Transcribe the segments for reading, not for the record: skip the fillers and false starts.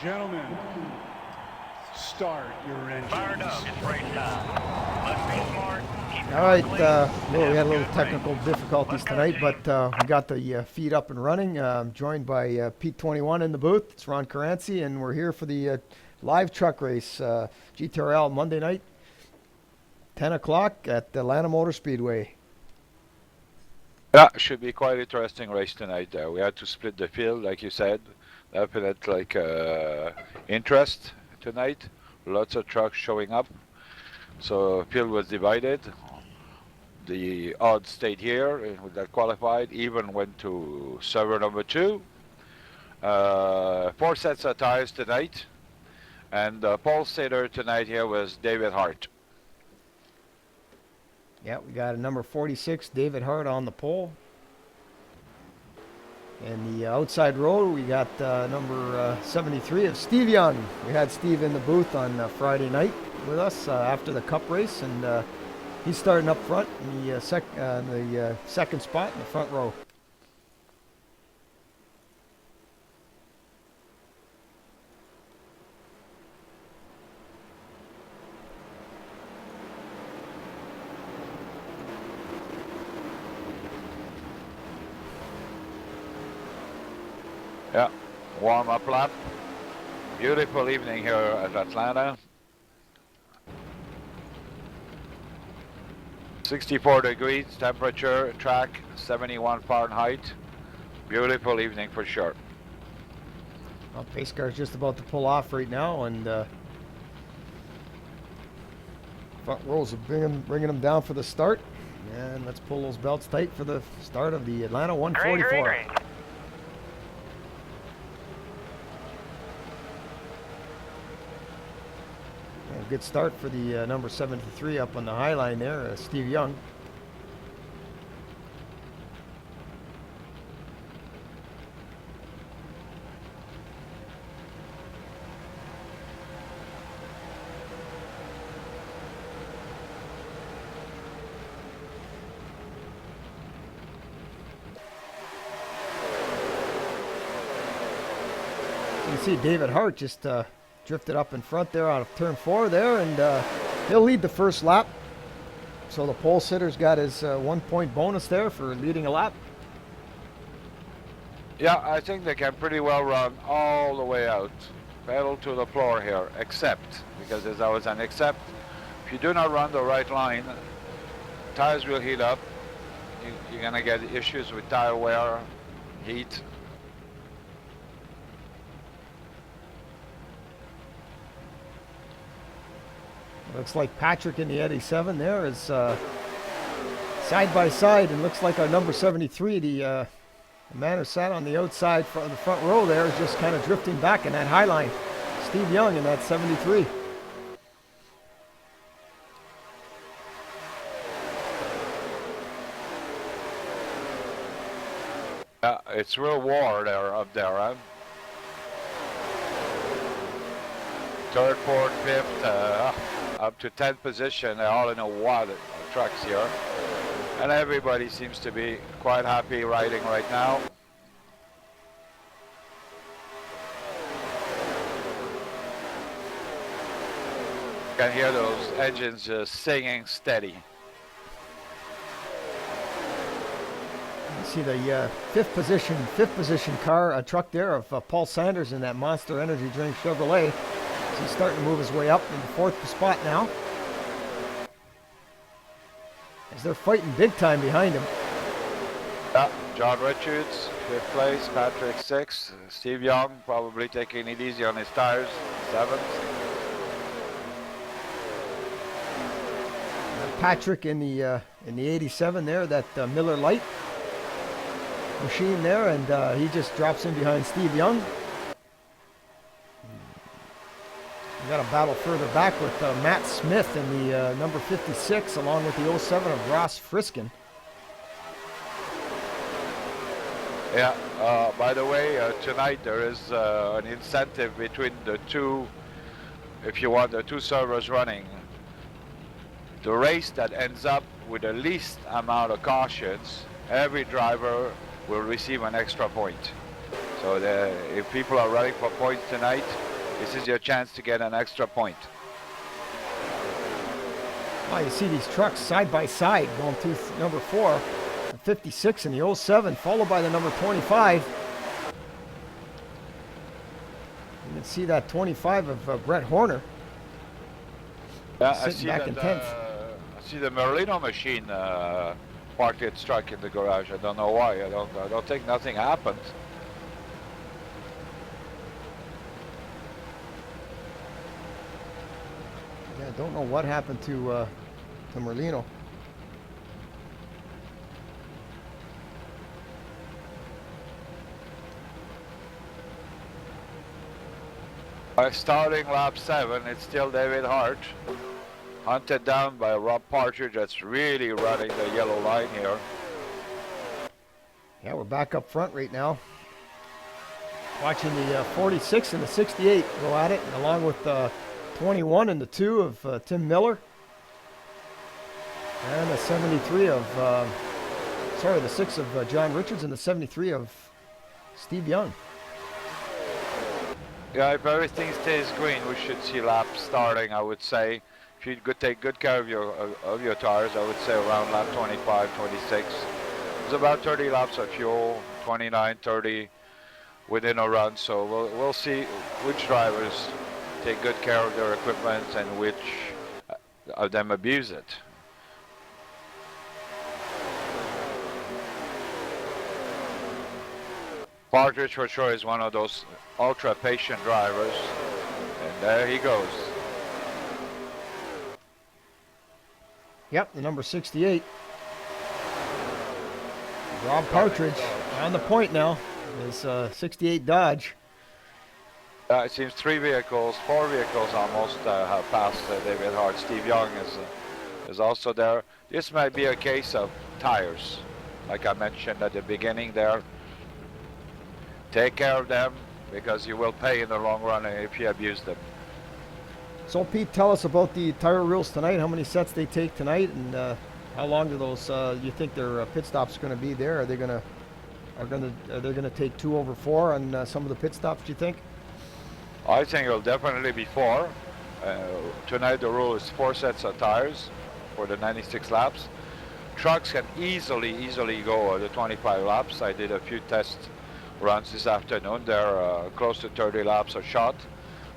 Gentlemen, start your engines. Fired up. It's race time. Let's be smart. Keep All right, clean, we had a little good technical race. difficulties Let's go, tonight, team. but we got the feed up and running. Joined by Pete 21 in the booth. It's Ron Caranci, and we're here for the live truck race, GTRL Monday night, 10 o'clock at the Atlanta Motor Speedway. Yeah, should be quite interesting race tonight. We had to split the field, like you said. Definite interest tonight. Lots of trucks showing up. So field was divided. The odds stayed here that qualified. Even went to server number 2. 4 sets of tires tonight. And pole sitter tonight here was David Hart. Yeah, we got a number 46, David Hart, on the pole. And the outside row, we got number 73 of Steve Young. We had Steve in the booth on Friday night with us after the Cup race, and he's starting up front in the second spot in the front row. Yeah, warm-up lap. Beautiful evening here at Atlanta. 64 degrees temperature, track 71 Fahrenheit. Beautiful evening for sure. Well, pace car's just about to pull off right now, and front rows are bringing them down for the start. And let's pull those belts tight for the start of the Atlanta 144. Great. A good start for the number 73 up on the high line there, Steve Young. You can see David Hart just drifted up in front there out of turn 4 there, and he'll lead the first lap. So the pole sitter's got his 1 point bonus there for leading a lap. Yeah, I think they can pretty well run all the way out. Pedal to the floor here, except, because there's always an except. If you do not run the right line, tires will heat up. You're going to get issues with tire wear, heat. Looks like Patrick in the 87 there is side by side, and looks like our number 73, the man who sat on the outside front, the front row there, is just kind of drifting back in that high line. Steve Young in that 73. It's real war there up there, huh? Third, fourth, fifth, up to 10th position, all in a wad of trucks here. And everybody seems to be quite happy riding right now. You can hear those engines just singing steady. You see the fifth position car, a truck there of Paul Sanders in that Monster Energy Drink Chevrolet. So he's starting to move his way up in the 4th spot now, as they're fighting big time behind him. Yeah, John Richards, 5th place, Patrick 6th, Steve Young probably taking it easy on his tires, 7th. Patrick in the 87 there, that Miller Lite machine there, and he just drops in behind Steve Young. We got a battle further back with Matt Smith in the number 56, along with the 07 of Ross Friskin. Yeah, by the way, tonight there is an incentive between the two, if you want the two servers running. The race that ends up with the least amount of cautions, every driver will receive an extra point. So if people are running for points tonight, This is your chance to get an extra point. Oh, you see these trucks side by side going through number 4, the 56 and the 07, followed by the number 25. You can see that 25 of Brett Horner. Yeah, I Sitting see back that. in 10th. I see the Merlino machine parked its truck in the garage. I don't know why. I don't think nothing happened. Yeah, I don't know what happened to Merlino. By starting lap 7, it's still David Hart, hunted down by Rob Partridge. That's really running the yellow line here. Yeah, we're back up front right now. Watching the 46 and the 68 go at it, along with the 21 and the 2 of Tim Miller. And the 73 of, the 6 of John Richards and the 73 of Steve Young. Yeah, if everything stays green, we should see laps starting, I would say. If you could take good care of your tires, I would say around lap 25, 26. There's about 30 laps of fuel, 29, 30 within a run. So we'll see which drivers take good care of their equipment and which of them abuse it. Partridge for sure is one of those ultra patient drivers, and there he goes. Yep, the number 68. Rob Partridge on the point now. His 68 Dodge. It seems 4 vehicles almost have passed David Hart. Steve Young is also there. This might be a case of tires, like I mentioned at the beginning there. Take care of them, because you will pay in the long run if you abuse them. So Pete, tell us about the tire rules tonight. How many sets they take tonight, and how long do those? You think their pit stops going to be there? Are they going to take 2 over 4 on some of the pit stops? Do you think? I think it'll definitely be 4. Tonight the rule is 4 sets of tires for the 96 laps. Trucks can easily go the 25 laps. I did a few test runs this afternoon. They're close to 30 laps a shot.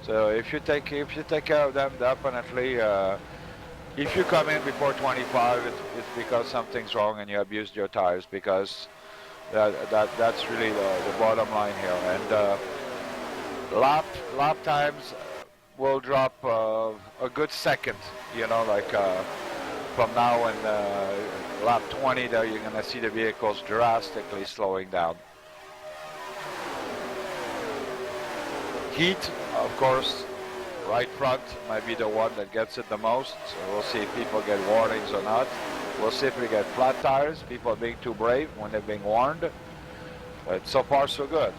So if you take care of them, definitely. If you come in before 25, it's because something's wrong and you abused your tires, because that's really the bottom line here. And lap times will drop a good second. You know, like from now and lap 20, there you're going to see the vehicles drastically slowing down. Heat, of course, right front might be the one that gets it the most. So we'll see if people get warnings or not. We'll see if we get flat tires, people are being too brave when they're being warned. But so far so good.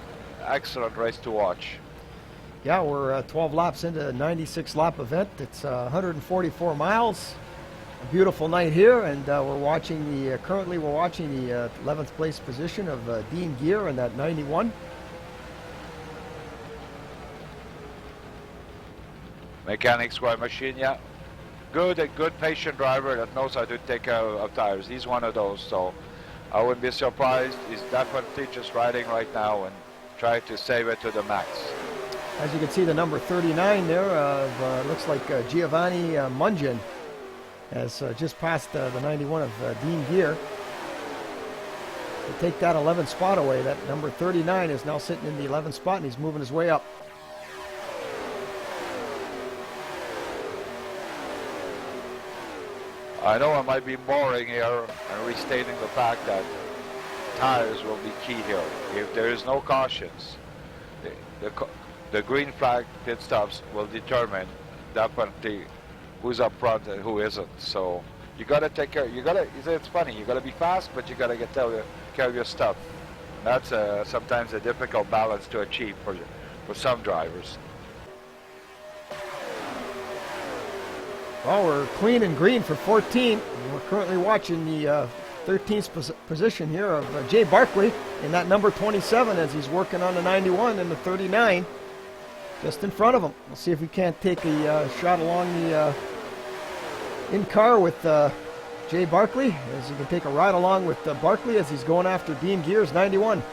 Excellent race to watch. Yeah, we're 12 laps into a 96 lap event. It's 144 miles. A beautiful night here, and we're watching the currently we're watching the 11th place position of Dean Gear in that 91. Mechanic Square Machine, yeah. A good patient driver that knows how to take care of tires. He's one of those, so I wouldn't be surprised. He's definitely just riding right now and trying to save it to the max. As you can see, the number 39 there looks like Giovanni Mungin has just passed the 91 of Dean Gear. To take that 11th spot away, that number 39 is now sitting in the 11th spot, and he's moving his way up. I know I might be boring here and restating the fact that tires will be key here. If there is no cautions, the green flag pit stops will determine definitely who's up front and who isn't. So you got to take care. It's funny. You got to be fast, but you got to get care of your stuff. That's sometimes a difficult balance to achieve for some drivers. Well, we're clean and green for 14. We're currently watching the 13th position here of Jay Barkley in that number 27 as he's working on the 91 and the 39. just in front of him. We'll see if we can't take a shot along the in-car with Jay Barkley, as he can take a ride along with Barkley as he's going after Dean Gears 91.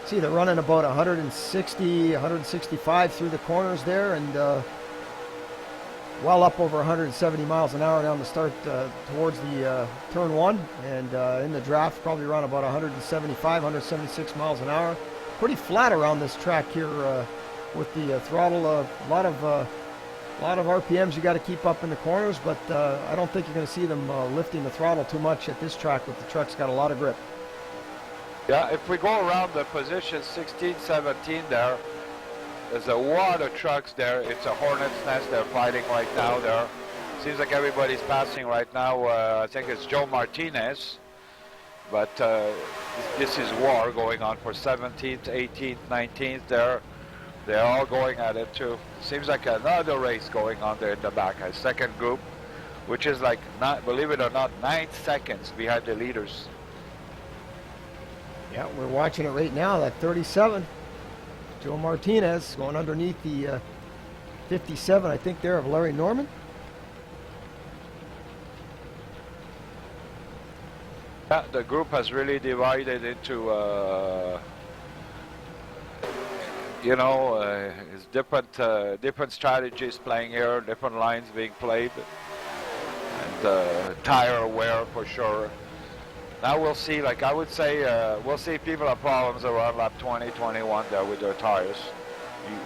See, they're running about 160, 165 through the corners there, and well up over 170 miles an hour down the start towards the turn one, and in the draft probably around about 175, 176 miles an hour. Pretty flat around this track here with the throttle. A lot of RPMs you got to keep up in the corners, but I don't think you're going to see them lifting the throttle too much at this track. With the truck's got a lot of grip. Yeah, if we go around the position 16, 17 there, there's a lot of trucks there. It's a hornet's nest they're fighting right now there. Seems like everybody's passing right now. I think it's Joe Martinez. But this is war going on for 17th, 18th, 19th there. They're all going at it too. Seems like another race going on there in the back. A second group, which is like, not, believe it or not, 9 seconds behind the leaders. Yeah, we're watching it right now, that 37. Joe Martinez going underneath the 57, I think, there of Larry Norman. Yeah, the group has really divided into, it's different strategies playing here, different lines being played, and tire wear for sure. Now we'll see, like I would say, we'll see people have problems around lap 20, 21 there with their tires.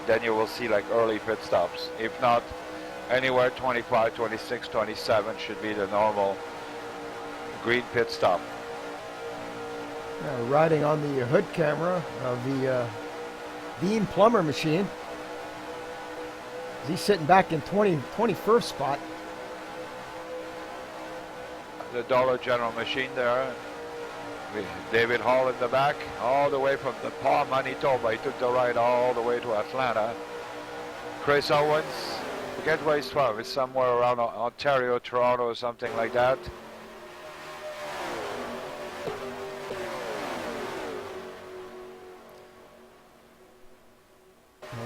Then you will see like early pit stops. If not, anywhere 25, 26, 27 should be the normal green pit stop. Riding on the hood camera of the Dean Plummer machine. He's sitting back in 21st spot. The Dollar General machine there. David Hall in the back, all the way from the Paul Manitoba. He took the ride all the way to Atlanta. Chris Owens, forget where he's from. It's somewhere around Ontario, Toronto, or something like that.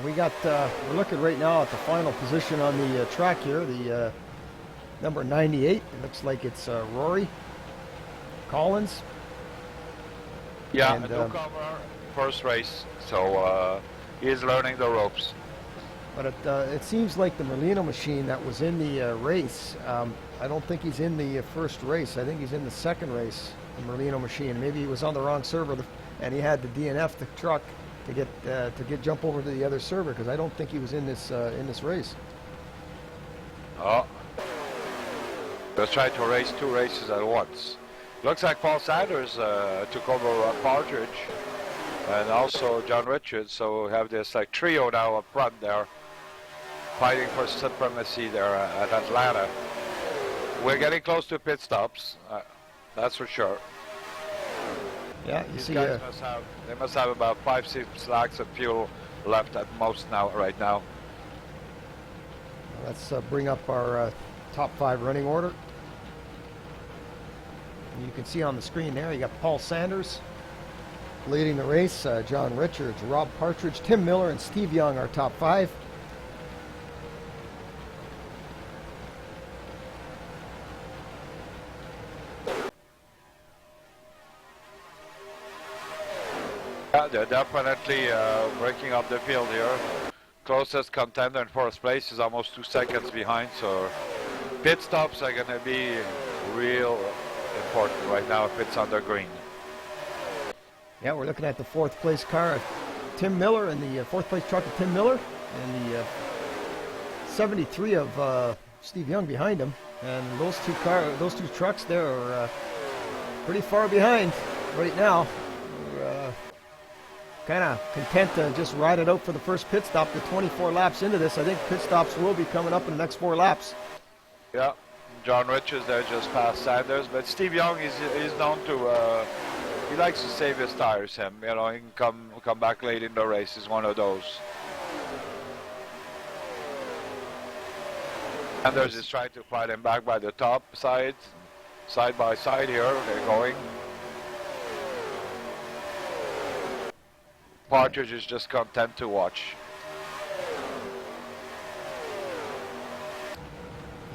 We're looking right now at the final position on the track here. The number 98. It looks like it's Rory Collins. Yeah, and, a newcomer, first race, so he's learning the ropes. But it seems like the Merlino machine that was in the race, I don't think he's in the first race. I think he's in the second race, the Merlino machine. Maybe he was on the wrong server, and he had to DNF the truck to jump over to the other server, because I don't think he was in this race. Oh, let's try to race 2 races at once. Looks like Paul Sanders took over Partridge, and also John Richards, so we have this like trio now up front there, fighting for supremacy there at Atlanta. We're getting close to pit stops, that's for sure. Yeah, you These see, guys must have about 5-6 lakhs of fuel left at most now, right now. let's bring up our top 5 running order. You can see on the screen there, you got Paul Sanders leading the race, John Richards, Rob Partridge, Tim Miller, and Steve Young are top 5. Yeah, they're definitely breaking up the field here. Closest contender in first place is almost 2 seconds behind, so pit stops are going to be real important right now if it's under green. Yeah, we're looking at the 4th place car of Tim Miller, and the 4th place truck of Tim Miller, and the 73 of Steve Young behind him. And those two trucks there are pretty far behind right now. We're kind of content to just ride it out for the first pit stop. The 24 laps into this, I think pit stops will be coming up in the next 4 laps. Yeah, John Richards there just past Sanders, but Steve Young is known to he likes to save his tires. He can come back late in the race. He's one of those. Sanders is trying to fight him back by the top side by side here. They're going. Partridge is just content to watch.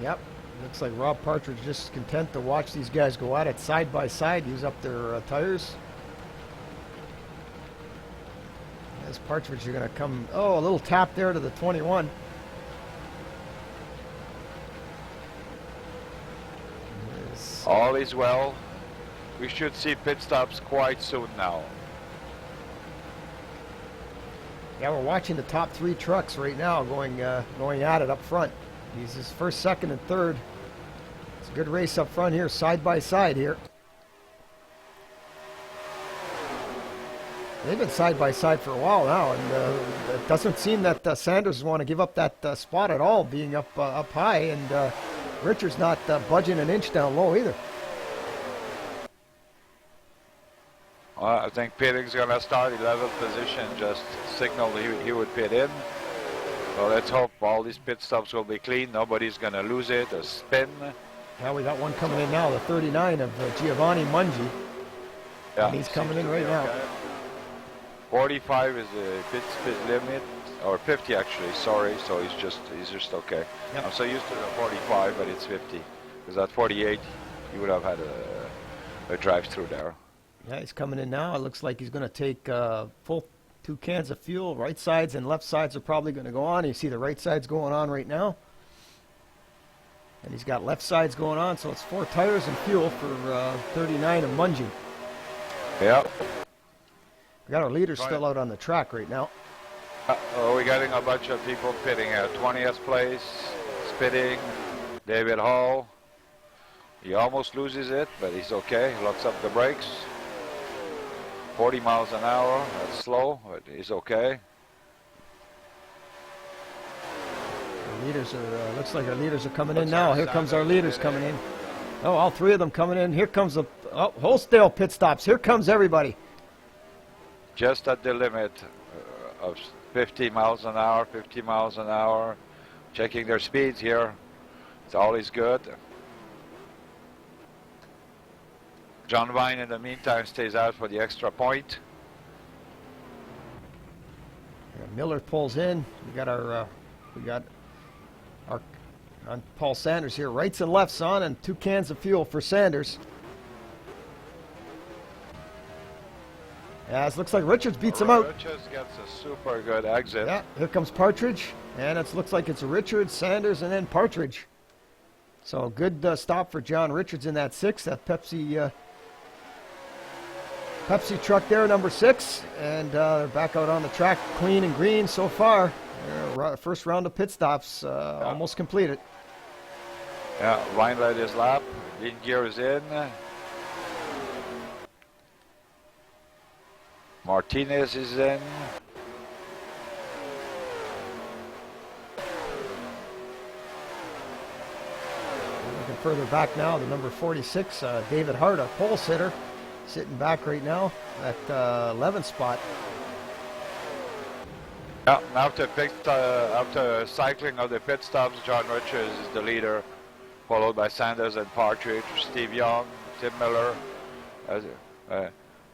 Yep. Looks like Rob Partridge just content to watch these guys go at it side by side, use up their tires. As Partridge are going to come, oh, a little tap there to the 21. All is well. We should see pit stops quite soon now. Yeah, we're watching the top 3 trucks right now going at it up front. He's his first, second, and third. It's a good race up front here, side by side here. They've been side by side for a while now, and it doesn't seem that Sanders want to give up that spot at all, being up high, and Richard's not budging an inch down low either. I think pitting's going to start 11th position, just signaled he would pit in. So let's hope all these pit stops will be clean. Nobody's going to lose it, a spin. Now we got one coming in now, the 39 of Giovanni Mungi. Yeah, And he's coming in right now. Okay. 45 is the pit limit, or 50 actually, sorry, so he's just okay. Yep. I'm so used to the 45, but it's 50. Because at 48, you would have had a drive-through there. Yeah, he's coming in now. It looks like he's going to take full 2 cans of fuel. Right sides and left sides are probably going to go on. You see the right side's going on right now. And he's got left sides going on, so it's 4 tires and fuel for 39 of Mungi. Yep. We got our leaders still out on the track right now. We're getting a bunch of people pitting at 20th place, spitting. David Hall. He almost loses it, but he's okay. He locks up the brakes. 40 miles an hour, that's slow, but he's okay. Our leaders are, looks like our leaders are coming in now. Here comes our leaders coming in. Oh, all 3 of them coming in. Here comes the wholesale pit stops. Here comes everybody. Just at the limit of 50 miles an hour, 50 miles an hour. Checking their speeds here. It's always good. John Vine, in the meantime, stays out for the extra point. Miller pulls in. We got our on Paul Sanders here. Rights and lefts on, and 2 cans of fuel for Sanders. Yeah, it looks like Richards beats him out. Richards gets a super good exit. Yeah, here comes Partridge, and it looks like it's Richards, Sanders, and then Partridge. So good stop for John Richards in that 6. That Pepsi truck there, number 6, and they're back out on the track, clean and green so far. First round of pit stops almost completed. Yeah, Ryan led his lap. Lead gear is in. Martinez is in. Looking further back now, the number 46, David Hart, a pole sitter, sitting back right now at 11th spot. Yeah, after cycling of the pit stops, John Richards is the leader, followed by Sanders and Partridge, Steve Young, Tim Miller.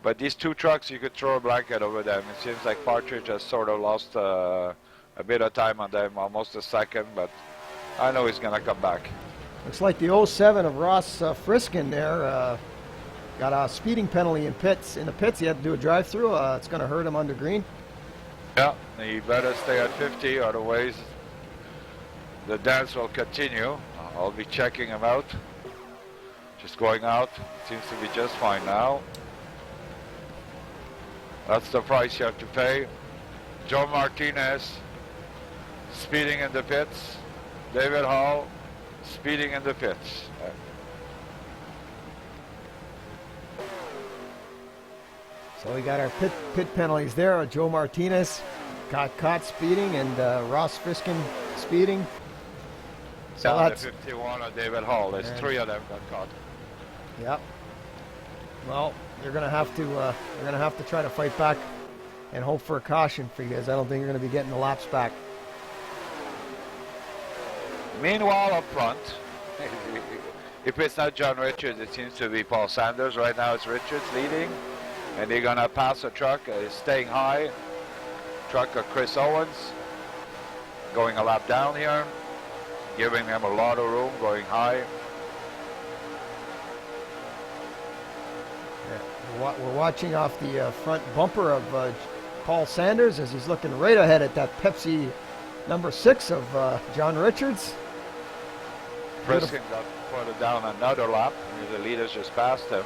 But these 2 trucks, you could throw a blanket over them. It seems like Partridge has sort of lost a bit of time on them, almost a second, but I know he's going to come back. Looks like the 07 of Ross Friskin there got a speeding penalty in the pits. He had to do a drive-through. It's going to hurt him under green. Yeah, he better stay at 50, otherwise the dance will continue. I'll be checking him out. Just going out. Seems to be just fine now. That's the price you have to pay. Joe Martinez speeding in the pits. David Hall speeding in the pits. So we got our pit penalties there. Joe Martinez got caught speeding, and Ross Friskin speeding. So yeah, that's the 51 of David Hall. There's 3 of them got caught. Yep. Well, you're gonna have to try to fight back and hope for a caution for you guys. I don't think you're gonna be getting the laps back. Meanwhile, up front, if it's not John Richards, it seems to be Paul Sanders. Right now it's Richards leading, and they're gonna pass a truck, staying high. Truck of Chris Owens, going a lap down here, giving them a lot of room, going high. Yeah, we're watching off the front bumper of Paul Sanders as he's looking right ahead at that Pepsi number 6 of John Richards. Friskin got further down another lap. The leaders just passed him.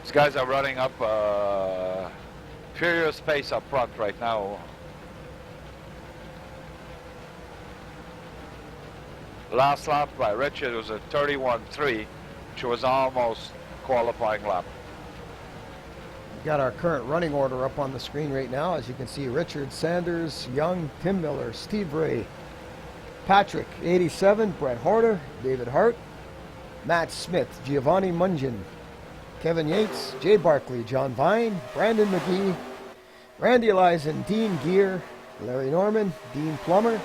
These guys are running up furious pace up front right now. Last lap by Richard was a 31.3, which was almost qualifying lap. We've got our current running order up on the screen right now. As you can see, Richard, Sanders, Young, Tim Miller, Steve Ray, Patrick, 87, Brett Horner, David Hart, Matt Smith, Giovanni Mungin, Kevin Yates, Jay Barkley, John Vine, Brandon McGee, Randy Elizen, Dean Gear, Larry Norman, Dean Plummer,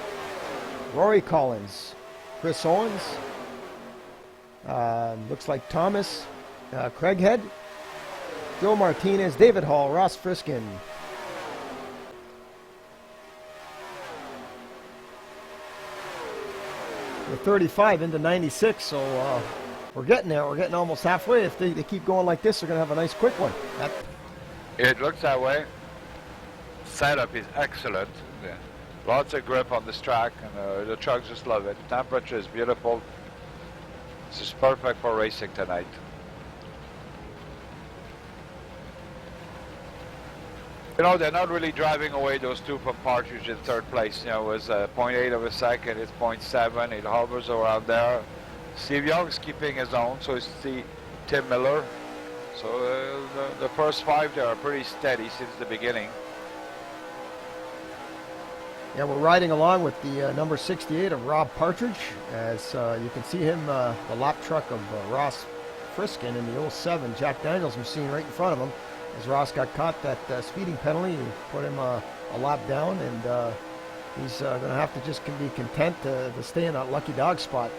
Rory Collins, Chris Owens, looks like Thomas Craighead, Joe Martinez, David Hall, Ross Friskin. We're 35 into 96, so we're getting there. We're getting almost halfway. If they keep going like this, they're going to have a nice quick one. It looks that way. Setup is excellent. Yeah. Lots of grip on this track, and the trucks just love it. Temperature is beautiful. This is perfect for racing tonight. You know, they're not really driving away those two from Partridge in third place. You know, it was 0.8 of a second, it's 0.7, it hovers around there. Steve Young's keeping his own, so is Tim Miller. So the first 5 there are pretty steady since the beginning. Yeah, we're riding along with the number 68 of Rob Partridge, as you can see him, the lap truck of Ross Friskin in the 07 Jack Daniels machine right in front of him. As Ross got caught that speeding penalty, he put him a lap down, and he's going to have to just be content to stay in that lucky dog spot.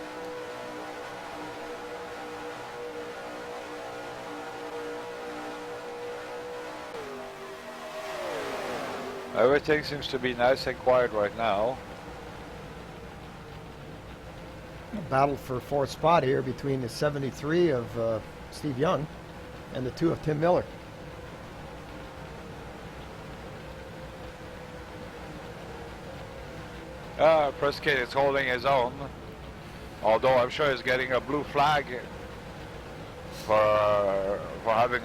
Everything seems to be nice and quiet right now. A battle for 4th spot here between the 73 of Steve Young and the 2 of Tim Miller. Prescott is holding his own, although I'm sure he's getting a blue flag for having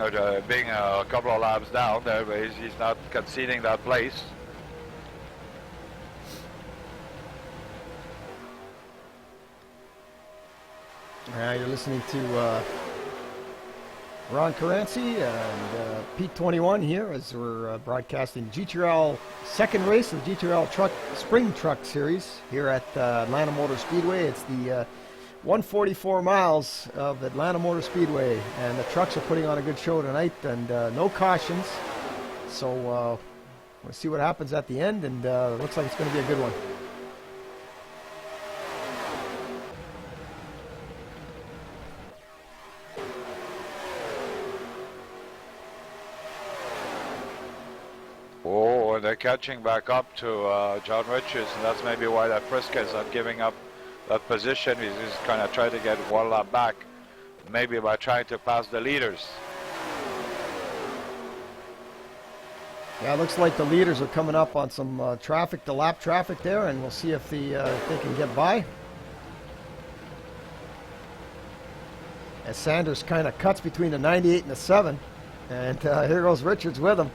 being a couple of laps down there, but he's not conceding that place. You're listening to Ron Caranci and Pete 21 here as we're broadcasting GTRL second race of the GTRL Spring Truck Series here at Atlanta Motor Speedway. It's the 144 miles of Atlanta Motor Speedway, and the trucks are putting on a good show tonight, and no cautions. So we'll see what happens at the end, and it looks like it's going to be a good one. Oh, and they're catching back up to John Richards, and that's maybe why that Frisca is not giving up that position. He's just kind of trying to get one lap back, maybe by trying to pass the leaders. Yeah, it looks like the leaders are coming up on some traffic, the lap traffic there, and we'll see if they can get by. As Sanders kind of cuts between the 98 and the 7, and here goes Richards with him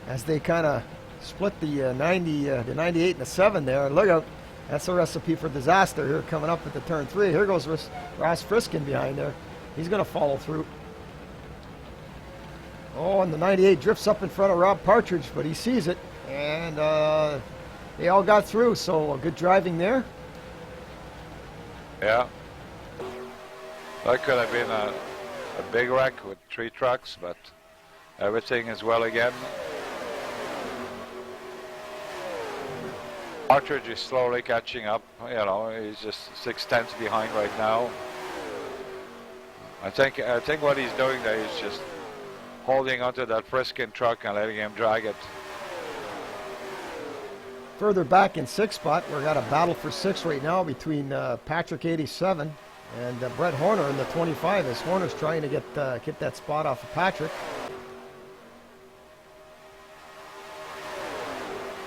as they kind of split the 98 and the 7 there. Look out, that's a recipe for disaster here coming up at the turn 3. Here goes Ross Friskin behind there. He's going to follow through. Oh, and the 98 drifts up in front of Rob Partridge, but he sees it, and they all got through, so good driving there. Yeah. That could have been a big wreck with 3 trucks, but everything is well again. Partridge is slowly catching up. You know, he's just 6/10 behind right now. I think what he's doing there is just holding onto that Friskin truck and letting him drag it. Further back in sixth spot, we've got a battle for sixth right now between Patrick 87 and Brett Horner in the 25, as Horner's trying to get that spot off of Patrick.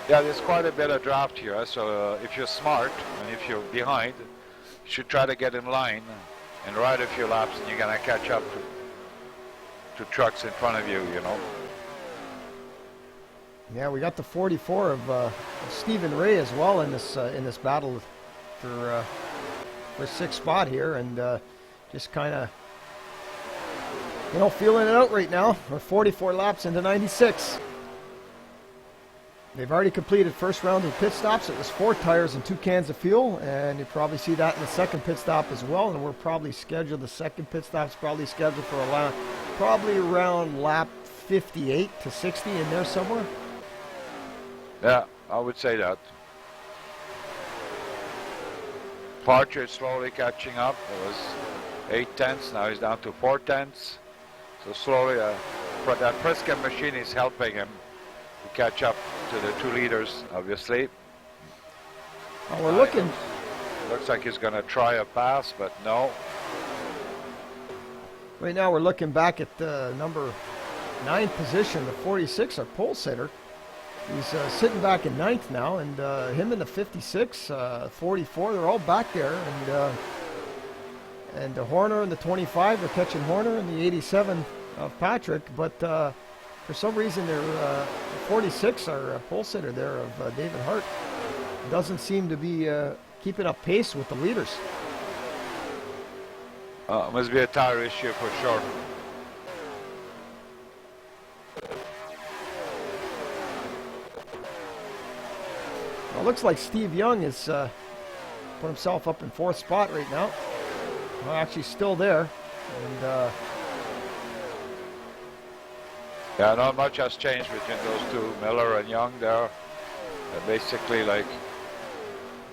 Yeah, there's quite a bit of draft here, so if you're smart and if you're behind, you should try to get in line and ride a few laps, and you're gonna catch up to trucks in front of you, you know. Yeah, we got the 44 of Stephen Ray as well in this battle for sixth spot here, and just kind of, you know, feeling it out right now. We're 44 laps into 96. They've already completed first round of pit stops. It was 4 tires and 2 cans of fuel, and you probably see that in the second pit stop as well. And we're probably scheduled, the second pit stop's probably scheduled for probably around lap 58 to 60 in there somewhere. Yeah, I would say that. Partridge slowly catching up. It was 8/10, now he's down to 4/10. So slowly, that Friskin machine is helping him to catch up to the 2 leaders, obviously. Well, we're looking. Looks like he's going to try a pass, but no. Right now we're looking back at the number 9 position, the 46, our pole sitter. He's sitting back in 9th now, and him and the 56, 44, they're all back there, and the Horner and the 25, they're catching Horner, and the 87 of Patrick, but for some reason their 46, our pole sitter there of David Hart, doesn't seem to be keeping up pace with the leaders. Must be a tire issue for sure. Well, it looks like Steve Young has put himself up in 4th spot right now. Well, actually still there. And yeah, not much has changed between those two, Miller and Young there. They're basically like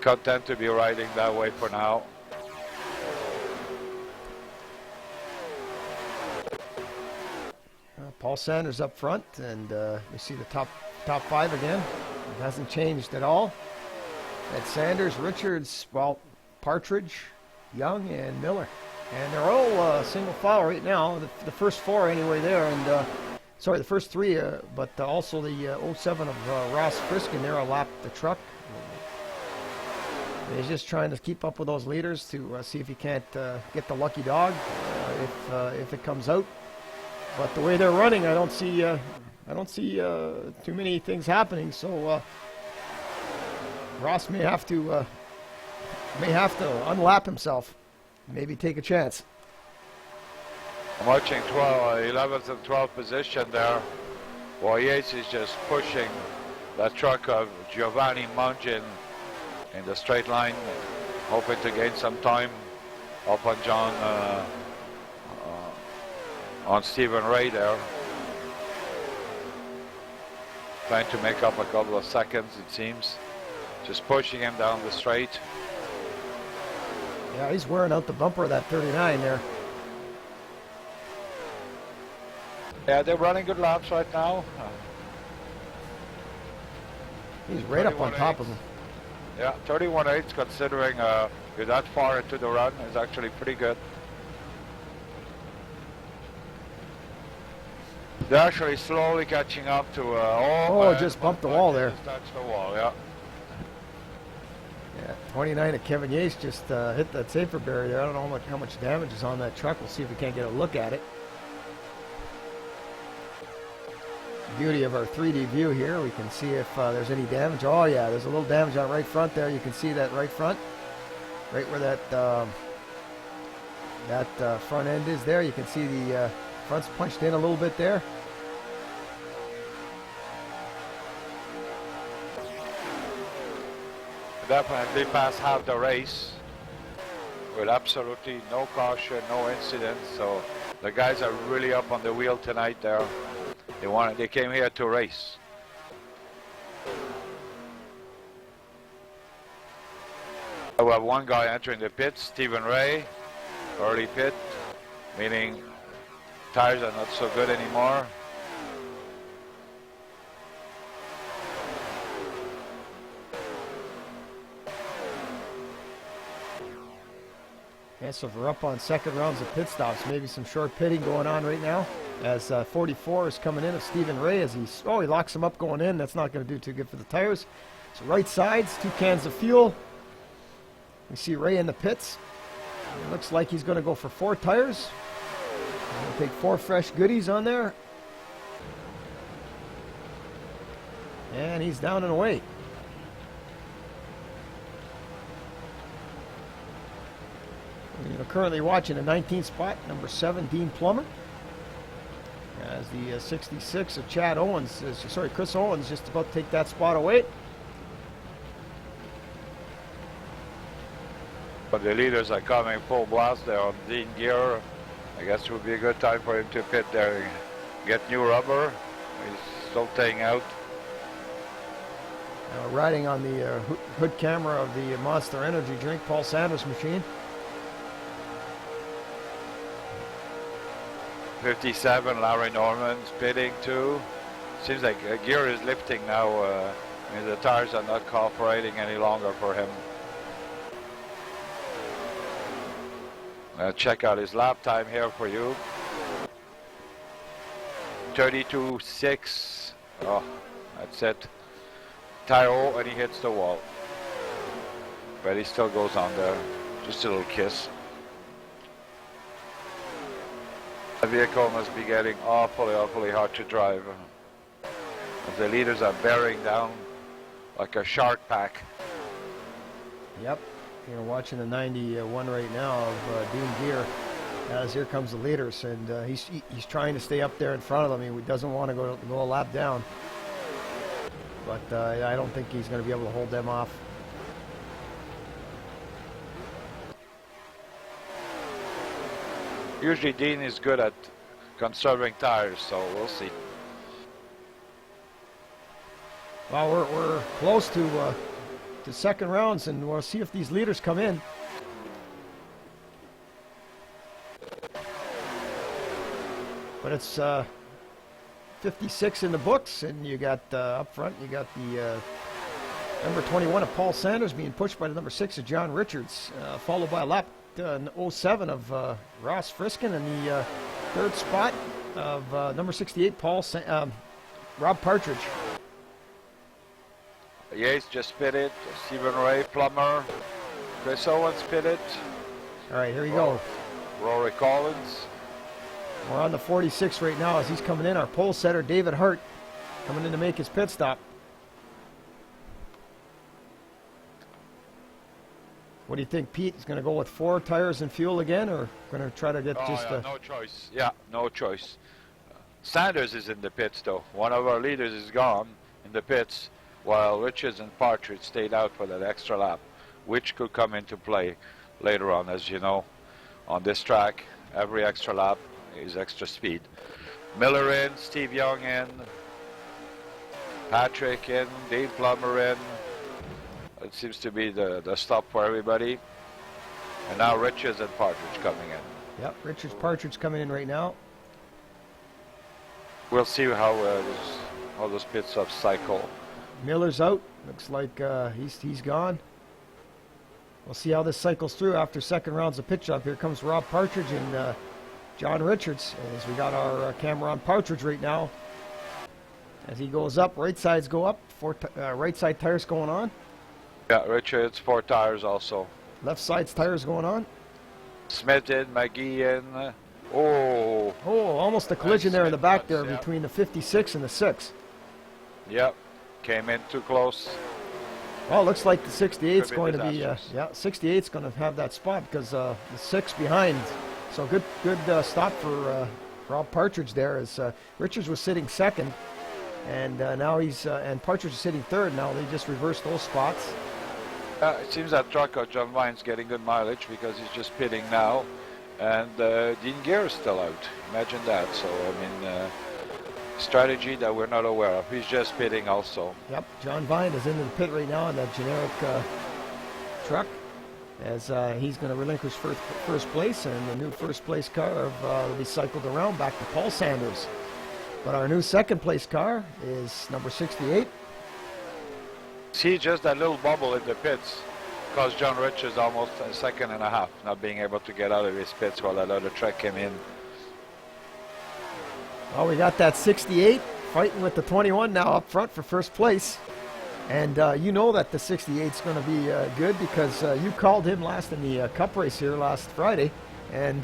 content to be riding that way for now. Paul Sanders up front, and we see the top 5 again. It hasn't changed at all. That's Sanders, Richards, well, Partridge, Young, and Miller. And they're all single file right now. The first 4 anyway there, and sorry, the first 3, but also the 07 of Ross Friskin there, lapped the truck. He's just trying to keep up with those leaders to see if he can't get the lucky dog if it comes out. But the way they're running, I don't see too many things happening. So Ross may have to unlap himself, maybe take a chance. I'm watching 11th and 12th position there. Well, Yates is just pushing that truck of Giovanni Mungin in the straight line, hoping to gain some time up on on Stephen Ray there. Trying to make up a couple of seconds, it seems. Just pushing him down the straight. Yeah, he's wearing out the bumper of that 39 there. Yeah, they're running good laps right now. He's right up on top of him. Yeah, 31.8, considering you're that far into the run, is actually pretty good. They're actually slowly catching up to... just bumped the wall there. Just touched the wall, yeah. Yeah, 29 of Kevin Yates just hit that safer barrier there. I don't know how much damage is on that truck. We'll see if we can't get a look at it. Beauty of our 3D view here, we can see if there's any damage. Oh yeah, there's a little damage on right front there. You can see that right front, right where that front end is there. You can see the front's punched in a little bit there. Definitely past half the race with absolutely no caution, no incidents. So the guys are really up on the wheel tonight there. They came here to race. I have one guy entering the pit, Stephen Ray, early pit, meaning tires are not so good anymore. Yeah, so we're up on second rounds of pit stops. Maybe some short pitting going on right now as 44 is coming in of Stephen Ray as he locks him up going in. That's not going to do too good for the tires. So right sides, 2 cans of fuel. We see Ray in the pits. It looks like he's going to go for 4 tires. He's going to take 4 fresh goodies on there. And he's down and away. We're currently watching a 19th spot, number 7, Dean Plummer. As the 66 of Chris Owens just about to take that spot away. But the leaders are coming full blast there on Dean Gear. I guess it would be a good time for him to pit there, get new rubber. He's still staying out. Riding on the hood camera of the Monster Energy drink, Paul Sanders machine. 57, Larry Norman's pitting too. Seems like gear is lifting now. The tires are not cooperating any longer for him. Check out his lap time here for you. 32.6. Oh, that's it. Tire O, and he hits the wall. But he still goes on there. Just a little kiss. The vehicle must be getting awfully hard to drive. As the leaders are bearing down like a shark pack. Yep, you're watching the 91 right now of Dean Gear. As here comes the leaders, and he's trying to stay up there in front of them. He doesn't want to go a lap down. But I don't think he's going to be able to hold them off. Usually Dean is good at conserving tires, so we'll see. Well, we're close to second rounds, and we'll see if these leaders come in. But it's 56 in the books, and you got up front, you got the number 21 of Paul Sanders being pushed by the number 6 of John Richards, followed by a lap 07 of Ross Friskin, and the third spot of number 68 Rob Partridge. Yates just pitted, Stephen Ray, Plummer, Chris Owens pitted. All right, here we go. Rory Collins. We're on the 46 right now as he's coming in. Our pole setter, David Hart, coming in to make his pit stop. What do you think, Pete? Is going to go with 4 tires and fuel again, or going to try to get no choice. Yeah, no choice. Sanders is in the pits, though. One of our leaders is gone in the pits, while Richards and Partridge stayed out for that extra lap, which could come into play later on. As you know, on this track, every extra lap is extra speed. Miller in, Steve Young in, Patrick in, Dean Plummer in. It seems to be the stop for everybody. And now Richards and Partridge coming in. Yep, Richards, Partridge coming in right now. We'll see how those pit stops cycle. Miller's out. Looks like he's gone. We'll see how this cycles through after second rounds of pit stop. Here comes Rob Partridge and John Richards, as we got our camera on Partridge right now. As he goes up, right sides go up. 4 right side tires going on. Yeah, Richards, 4 tires also. Left side's tires going on. Smith in, McGee in. Oh, almost a collision there in the back there yeah, between the 56 and the 6. Yep, came in too close. Well, it looks like the 68's Could be going to be, 68's going to have that spot because the 6 behind. So good stop for Rob Partridge there, as Richards was sitting second, and now and Partridge is sitting third. Now they just reversed those spots. It seems that trucker John Vine's getting good mileage because he's just pitting now, and Dean Gear is still out. Imagine that. So I mean, strategy that we're not aware of. He's just pitting also. Yep, John Vine is into the pit right now in that generic truck. as he's going to relinquish first place, and the new first place car will be cycled around back to Paul Sanders. But our new second place car is number 68. See just that little bubble in the pits caused John Richards almost a second and a half not being able to get out of his pits while that other truck came in. Well, we got that 68 fighting with the 21 now up front for first place. And you know that the 68 is going to be good because you called him last in the Cup race here last Friday. And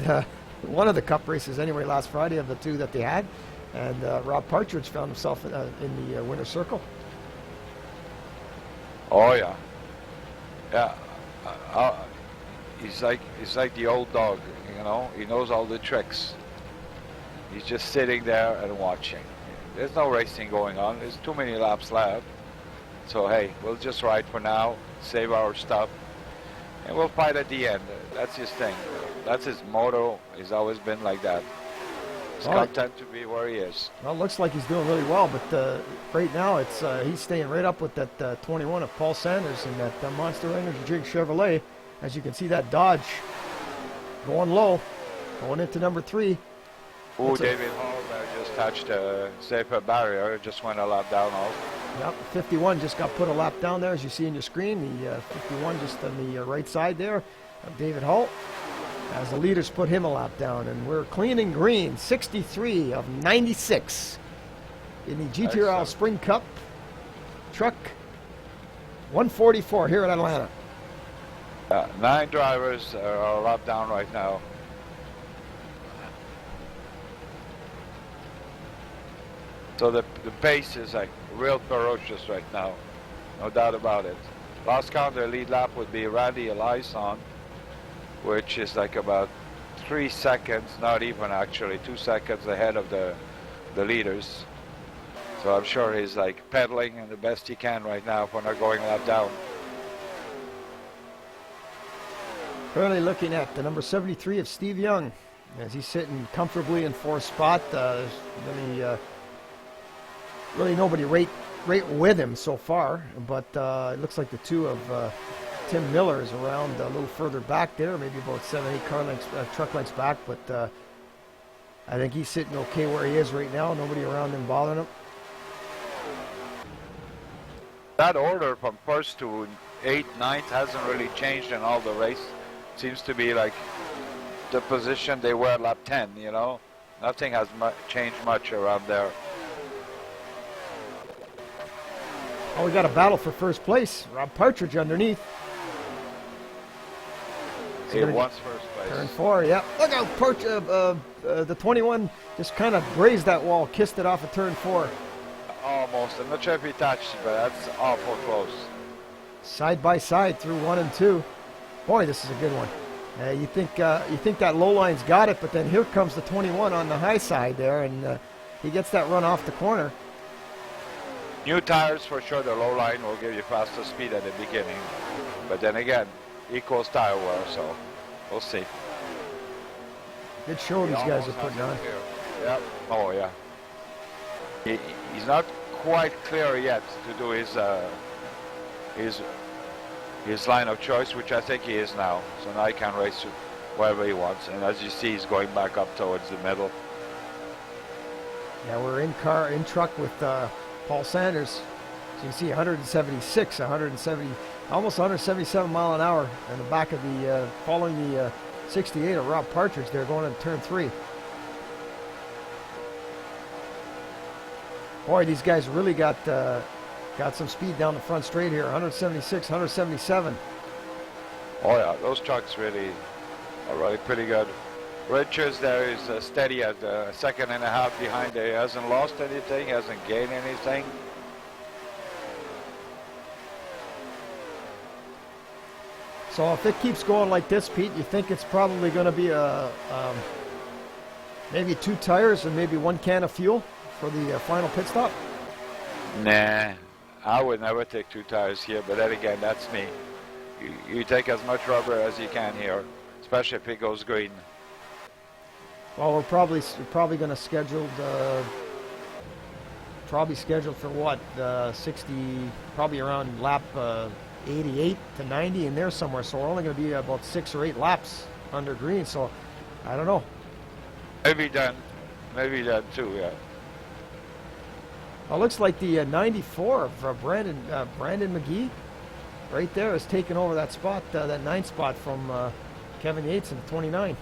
one of the Cup races anyway last Friday of the two that they had. And Rob Partridge found himself in the winner's circle. Oh yeah, yeah. He's like the old dog, you know. He knows all the tricks. He's just sitting there and watching. There's no racing going on. There's too many laps left. So hey, we'll just ride for now, save our stuff, and we'll fight at the end. That's his thing. That's his motto. He's always been like that. He's content to be where he is. Well, it looks like he's doing really well, but right now it's he's staying right up with that 21 of Paul Sanders and that Monster Energy Drink Chevrolet. As you can see, that Dodge going low, going into number 3. Oh, David Hall just touched a safer barrier, just went a lap down off. Yep, 51 just got put a lap down there, as you see in your screen. The 51 just on the right side there of David Hall. As the leaders put him a lap down, and we're clean and green, 63 of 96 in the GTRL Spring Cup truck 144 here in Atlanta. 9 drivers are a lap down right now. So the pace is like real ferocious right now, no doubt about it. Last count, their lead lap would be Randy Elison, which is like about 3 seconds, not even actually, 2 seconds ahead of the leaders. So I'm sure he's like pedaling the best he can right now for not going lap down. Currently looking at the number 73 of Steve Young, as he's sitting comfortably in 4th spot. Really nobody right with him so far, but it looks like the 2 of Tim Miller is around a little further back there, maybe about 7-8 truck lengths back, but I think he's sitting okay where he is right now. Nobody around him bothering him. That order from 1st to 8th, 9th hasn't really changed in all the race. Seems to be like the position they were at lap 10, you know. Nothing has changed much around there. Oh, we got a battle for first place. Rob Partridge underneath. He wants first place. Turn 4, yeah. Look out, the 21 just kind of grazed that wall, kissed it off of turn 4. Almost. I'm not sure if he touched, but that's awful close. Side by side through 1 and 2. Boy, this is a good one. You think that low line's got it, but then here comes the 21 on the high side there, and he gets that run off the corner. New tires for sure. The low line will give you faster speed at the beginning, but then again, equals tire wear, so we'll see. Good show these guys are putting on. Yep. Oh yeah. He's not quite clear yet to do his line of choice, which I think he is now. So now he can race wherever he wants, and as you see, he's going back up towards the middle. Yeah, we're in truck with Paul Sanders. So you can see 176, 170, almost 177 mile an hour in the back of the following the 68 of Rob Partridge. They're going into turn 3. Boy, these guys really got some speed down the front straight here. 176, 177. Oh yeah, those trucks really are really pretty good. Richards there is steady at a second and a half behind there. He hasn't lost anything, hasn't gained anything. So if it keeps going like this, Pete, you think it's probably going to be maybe 2 tires and maybe 1 can of fuel for the final pit stop? Nah, I would never take 2 tires here, but then again, that's me. You take as much rubber as you can here, especially if it goes green. Well, we're probably going to schedule scheduled for what 60, probably around lap 88 to 90 in there somewhere. So we're only going to be about 6 or 8 laps under green. So I don't know. Maybe then too, yeah. Well, it looks like the 94 of Brandon McGee right there is taking over that spot, that 9th spot from Kevin Yates in 29.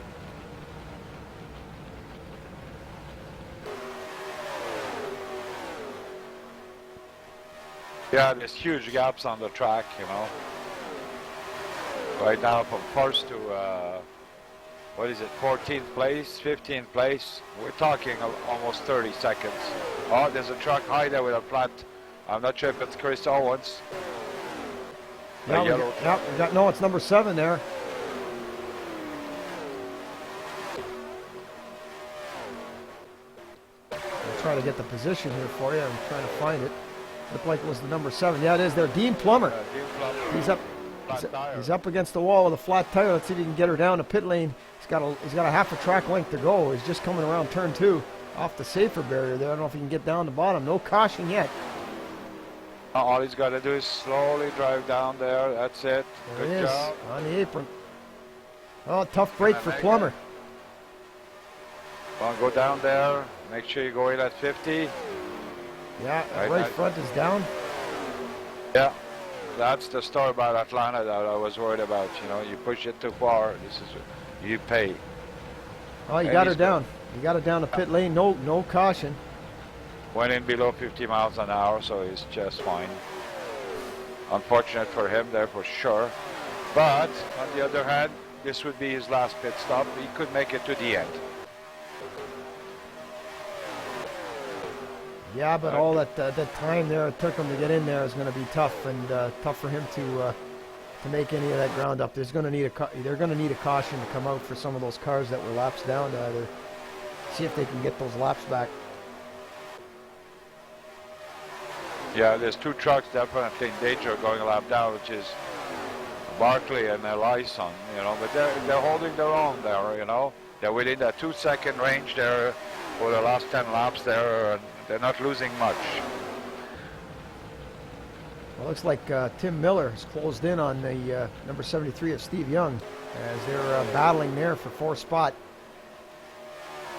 Yeah, there's huge gaps on the track, you know. Right now from first to, what is it, 14th place, 15th place. We're talking almost 30 seconds. Oh, there's a truck high there with a flat. I'm not sure if it's Chris Owens. Yeah, we got, no, it's number 7 there. I'm trying to get the position here for you. I'm trying to find it. Looked like it was the number 7. Yeah, it is there. Dean Plummer. Dean Plummer. He's up against the wall with a flat tire. Let's see if he can get her down to pit lane. He's got a half a track length to go. He's just coming around turn 2 off the safer barrier there. I don't know if he can get down the bottom. No caution yet. All he's got to do is slowly drive down there. That's it. There Good he is, job. on the apron. Oh, tough break for Plummer. Well, go down there. Make sure you go in at 50. Yeah, right front is down. Yeah, that's the story about Atlanta that I was worried about. You know, you push it too far, you pay. Oh, you got her down. You got her down to pit lane. No caution. Went in below 50 miles an hour, so he's just fine. Unfortunate for him there for sure. But on the other hand, this would be his last pit stop. He could make it to the end. Yeah, but all that time there it took him to get in there is going to be tough, and tough for him to make any of that ground up. They're going to need a caution to come out for some of those cars that were laps down to either see if they can get those laps back. Yeah, there's 2 trucks definitely in danger going a lap down, which is Barkley and Ellison, you know, but they're holding their own there, you know. They're within that 2-second range there for the last 10 laps there, and they're not losing much. Well, looks like Tim Miller has closed in on the number 73 of Steve Young as they're battling there for 4th spot.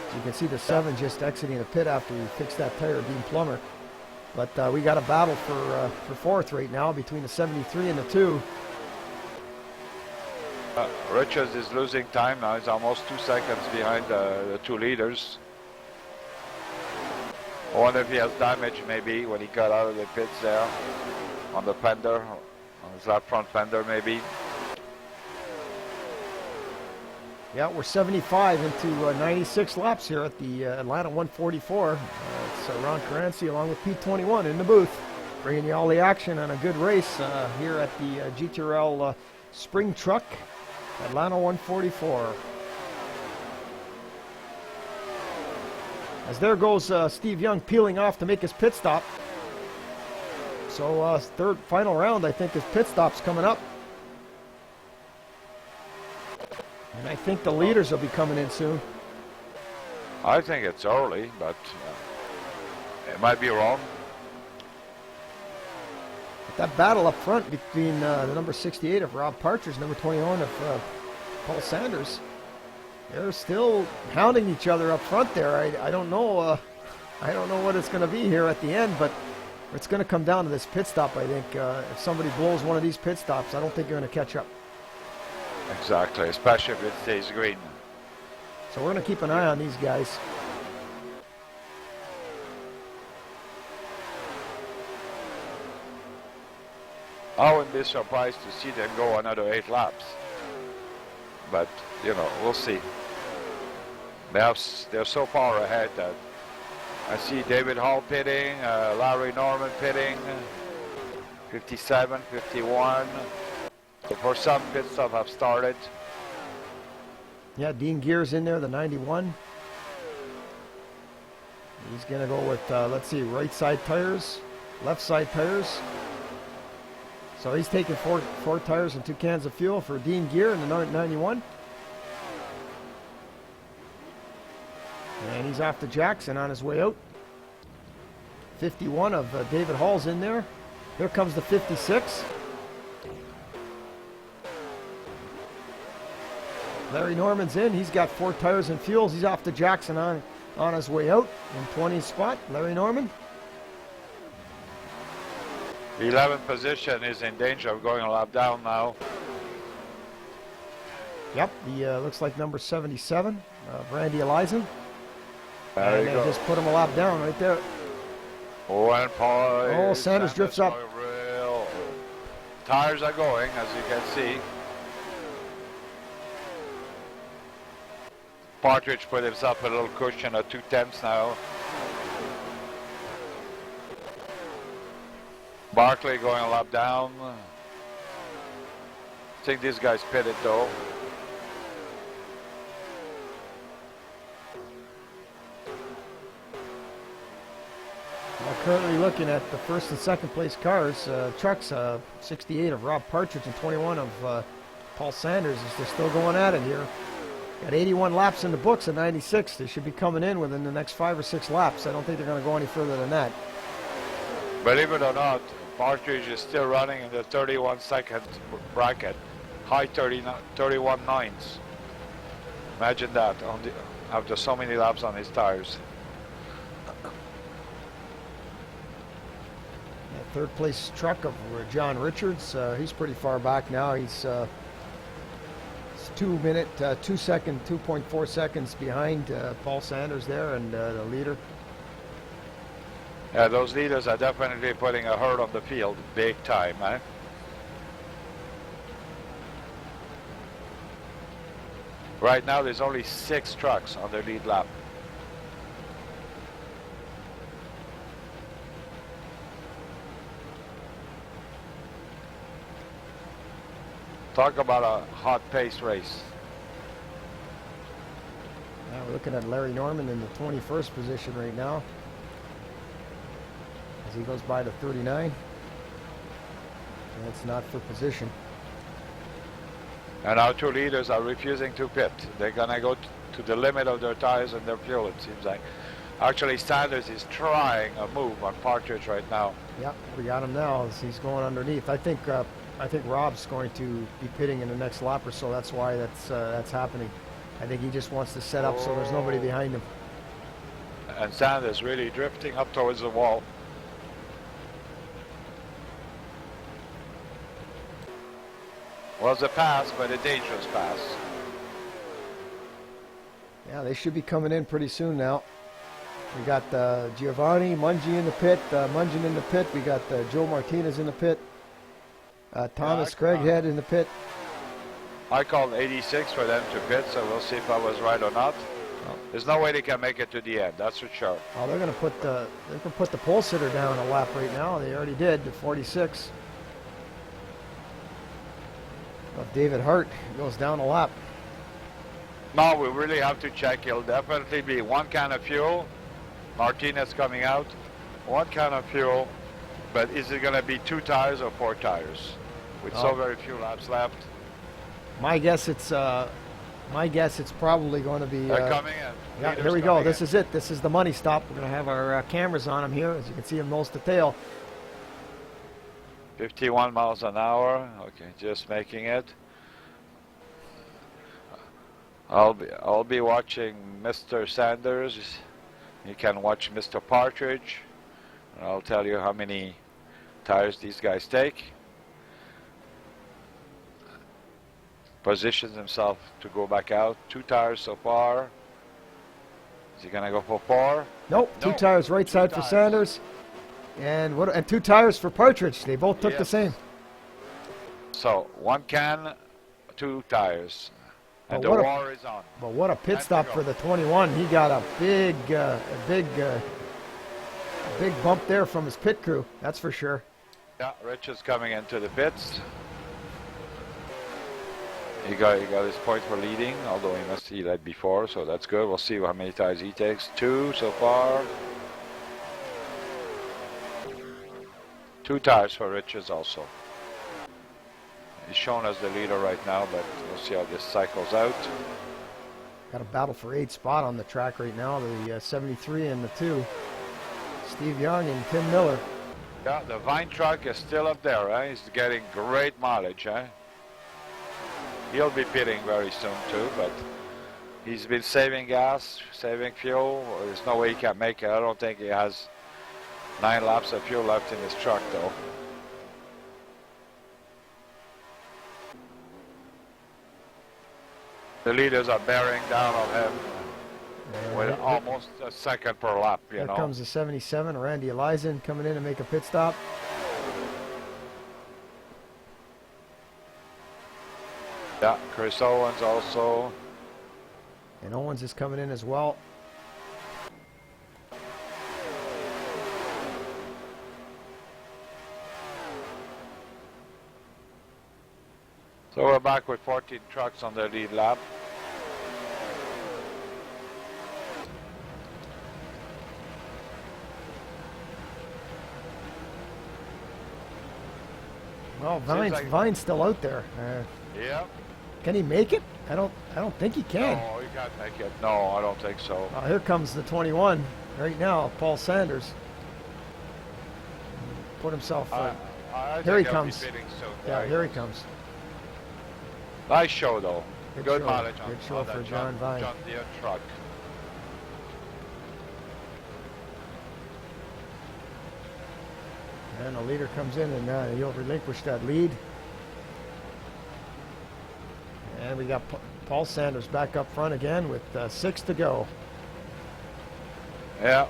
As you can see the 7 just exiting the pit after he fixed that tire, Dean Plummer. But we got a battle for 4th right now between the 73 and the 2. Richards is losing time now. He's almost 2 seconds behind the 2 leaders. I wonder if he has damage maybe when he got out of the pits there on the fender, on his left front fender maybe. Yeah, we're 75 into 96 laps here at the Atlanta 144. It's Ron Caranci along with P21 in the booth, bringing you all the action on a good race here at the GTRL Spring Truck Atlanta 144. As there goes Steve Young peeling off to make his pit stop. So final round, I think his pit stop's coming up. And I think the leaders will be coming in soon. I think it's early, but it might be wrong. But that battle up front between the number 68 of Rob Partridge, number 21 of Paul Sanders, they're still hounding each other up front there. I don't know. I don't know what it's going to be here at the end, but it's going to come down to this pit stop. I think if somebody blows one of these pit stops, I don't think they're going to catch up. Exactly, especially if it stays green. So we're going to keep an eye on these guys. I wouldn't be surprised to see them go another 8 laps. But, you know, we'll see. They're so far ahead that I see David Hall pitting, Larry Norman pitting, 57, 51. So for some, pit stop have started. Yeah, Dean Gear's in there, the 91. He's going to go with, let's see, right side tires, left side tires. So he's taking four tires and 2 cans of fuel for Dean Gear in the 91. And he's off to Jackson on his way out. 51 of David Hall's in there. Here comes the 56. Larry Norman's in. He's got 4 tires and fuels. He's off to Jackson on his way out in 20th spot. Larry Norman. The 11th position is in danger of going a lap down now. Yep, he looks like number 77, Randy Elizen. There And you they go. just put him a lap down right there. 1 point. Oh, Sanders drifts up. Real. Tires are going, as you can see. Partridge put himself a little cushion at 2/10 now. Barkley going a lap down. I think this guy's pitted though. Well, currently looking at the first and second place cars, trucks, 68 of Rob Partridge and 21 of Paul Sanders. They're still going at it here. Got 81 laps in the books at 96. They should be coming in within the next 5 or 6 laps. I don't think they're going to go any further than that. Believe it or not, Partridge is still running in the 31-second bracket, high 31 nines. Imagine that after so many laps on his tires. Third place truck of John Richards. He's pretty far back now. He's 2.4 seconds behind Paul Sanders there and the leader. Yeah, those leaders are definitely putting a hurt on the field, big time, eh? Right now, there's only 6 trucks on the lead lap. Talk about a hot-paced race. Now we're looking at Larry Norman in the 21st position right now, as he goes by the 39. That's not for position. And our 2 leaders are refusing to pit. They're gonna go to the limit of their tires and their fuel, it seems like. Actually, Sanders is trying a move on Partridge right now. Yep, we got him now as he's going underneath. I think Rob's going to be pitting in the next lap or so. That's why that's happening. I think he just wants to set up so there's nobody behind him. And Sanders really drifting up towards the wall. Was a pass, but a dangerous pass. Yeah, they should be coming in pretty soon now. We got Giovanni Mungie in the pit, Mungin in the pit. We got Joe Martinez in the pit. Thomas Craighead in the pit. I called 86 for them to pit, so we'll see if I was right or not. There's no way they can make it to the end, that's for sure. Oh, they're going to put the pole sitter down a lap right now. They already did, the 46. Well, David Hart goes down a lap. No, we really have to check. It'll definitely be 1 can of fuel. Martinez coming out. 1 can of fuel. But is it going to be 2 tires or 4 tires? With so very few laps left. My guess it's probably going to be. They're coming in. Yeah, here we go. This is it. This is the money stop. We're going to have our cameras on him here, as you can see him nose to tail. 51 miles an hour. Okay, just making it. I'll be watching Mr. Sanders. You can watch Mr. Partridge. And I'll tell you how many tires these guys take. Positions himself to go back out. 2 tires so far. Is he gonna go for 4? Nope. No. 2 tires right side for Sanders, and 2 tires for Partridge. They both took the same. So 1 can, 2 tires, and the war is on. But what a pit stop for the 21. He got a big bump there from his pit crew. That's for sure. Yeah, Rich is coming into the pits. He got his point for leading, although he must see that before, so that's good. We'll see how many tires he takes. 2 so far. 2 tires for Richards also. He's shown as the leader right now, but we'll see how this cycles out. Got a battle for 8th spot on the track right now. The 73 and the 2. Steve Young and Tim Miller. Yeah, the Vine truck is still up there, eh? He's getting great mileage, eh? He'll be pitting very soon too, but he's been saving gas, saving fuel. There's no way he can make it. I don't think he has 9 laps of fuel left in his truck though. The leaders are bearing down on him with almost a second per lap, you know. Here comes the 77, Randy Elizen coming in to make a pit stop. Yeah, Chris Owens also. And Owens is coming in as well. So we're back with 14 trucks on the lead lap. Well, Seems like- Vine's still out there. Yeah. Can he make it? I don't think he can. No, he can't make it. No, I don't think so. Here comes the 21 right now, Paul Sanders. Put himself. I Here he think he'll be comes. pitting soon. Yeah, here he comes. Nice show though. Good show. mileage on Good show on for that John Vine. John Deere truck. And the leader comes in and he'll relinquish that lead. And we got Paul Sanders back up front again with 6 to go. Yeah.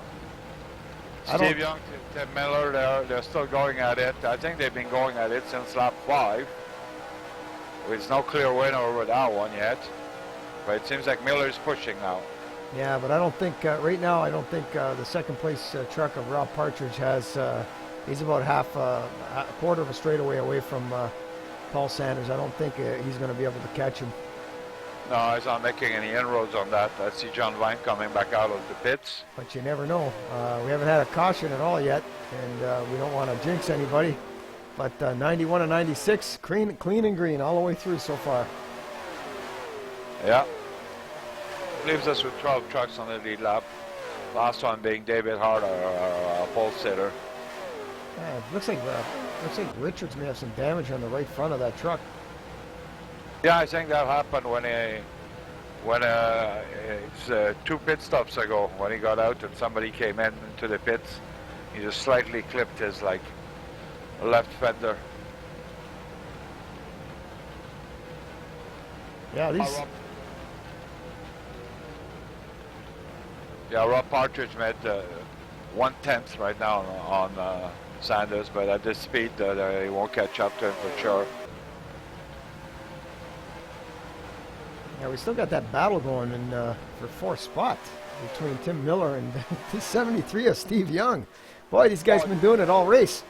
I Steve don't- Young, Tim Miller, they're still going at it. I think they've been going at it since lap 5. There's no clear winner over that one yet. But it seems like Miller's pushing now. Yeah, but I don't think right now. I don't think the second place truck of Rob Partridge has. He's about a quarter of a straightaway away from Paul Sanders. I don't think he's going to be able to catch him. No, he's not making any inroads on that. I see John Vine coming back out of the pits. But you never know. We haven't had a caution at all yet, and we don't want to jinx anybody. But 91 and 96, clean and green all the way through so far. Yeah. Leaves us with 12 trucks on the lead lap. Last one being David Hart, our pole sitter. Yeah, it looks like Richards may have some damage on the right front of that truck. Yeah, I think that happened when it's 2 pit stops ago when he got out and somebody came in into the pits. He just slightly clipped his left fender. Yeah, these. Rob Partridge made 1/10 right now on Sanders, but at this speed, he won't catch up to him for sure. Yeah, we still got that battle going for 4th spot between Tim Miller and the 73 of Steve Young. Boy, these guys been doing it all race.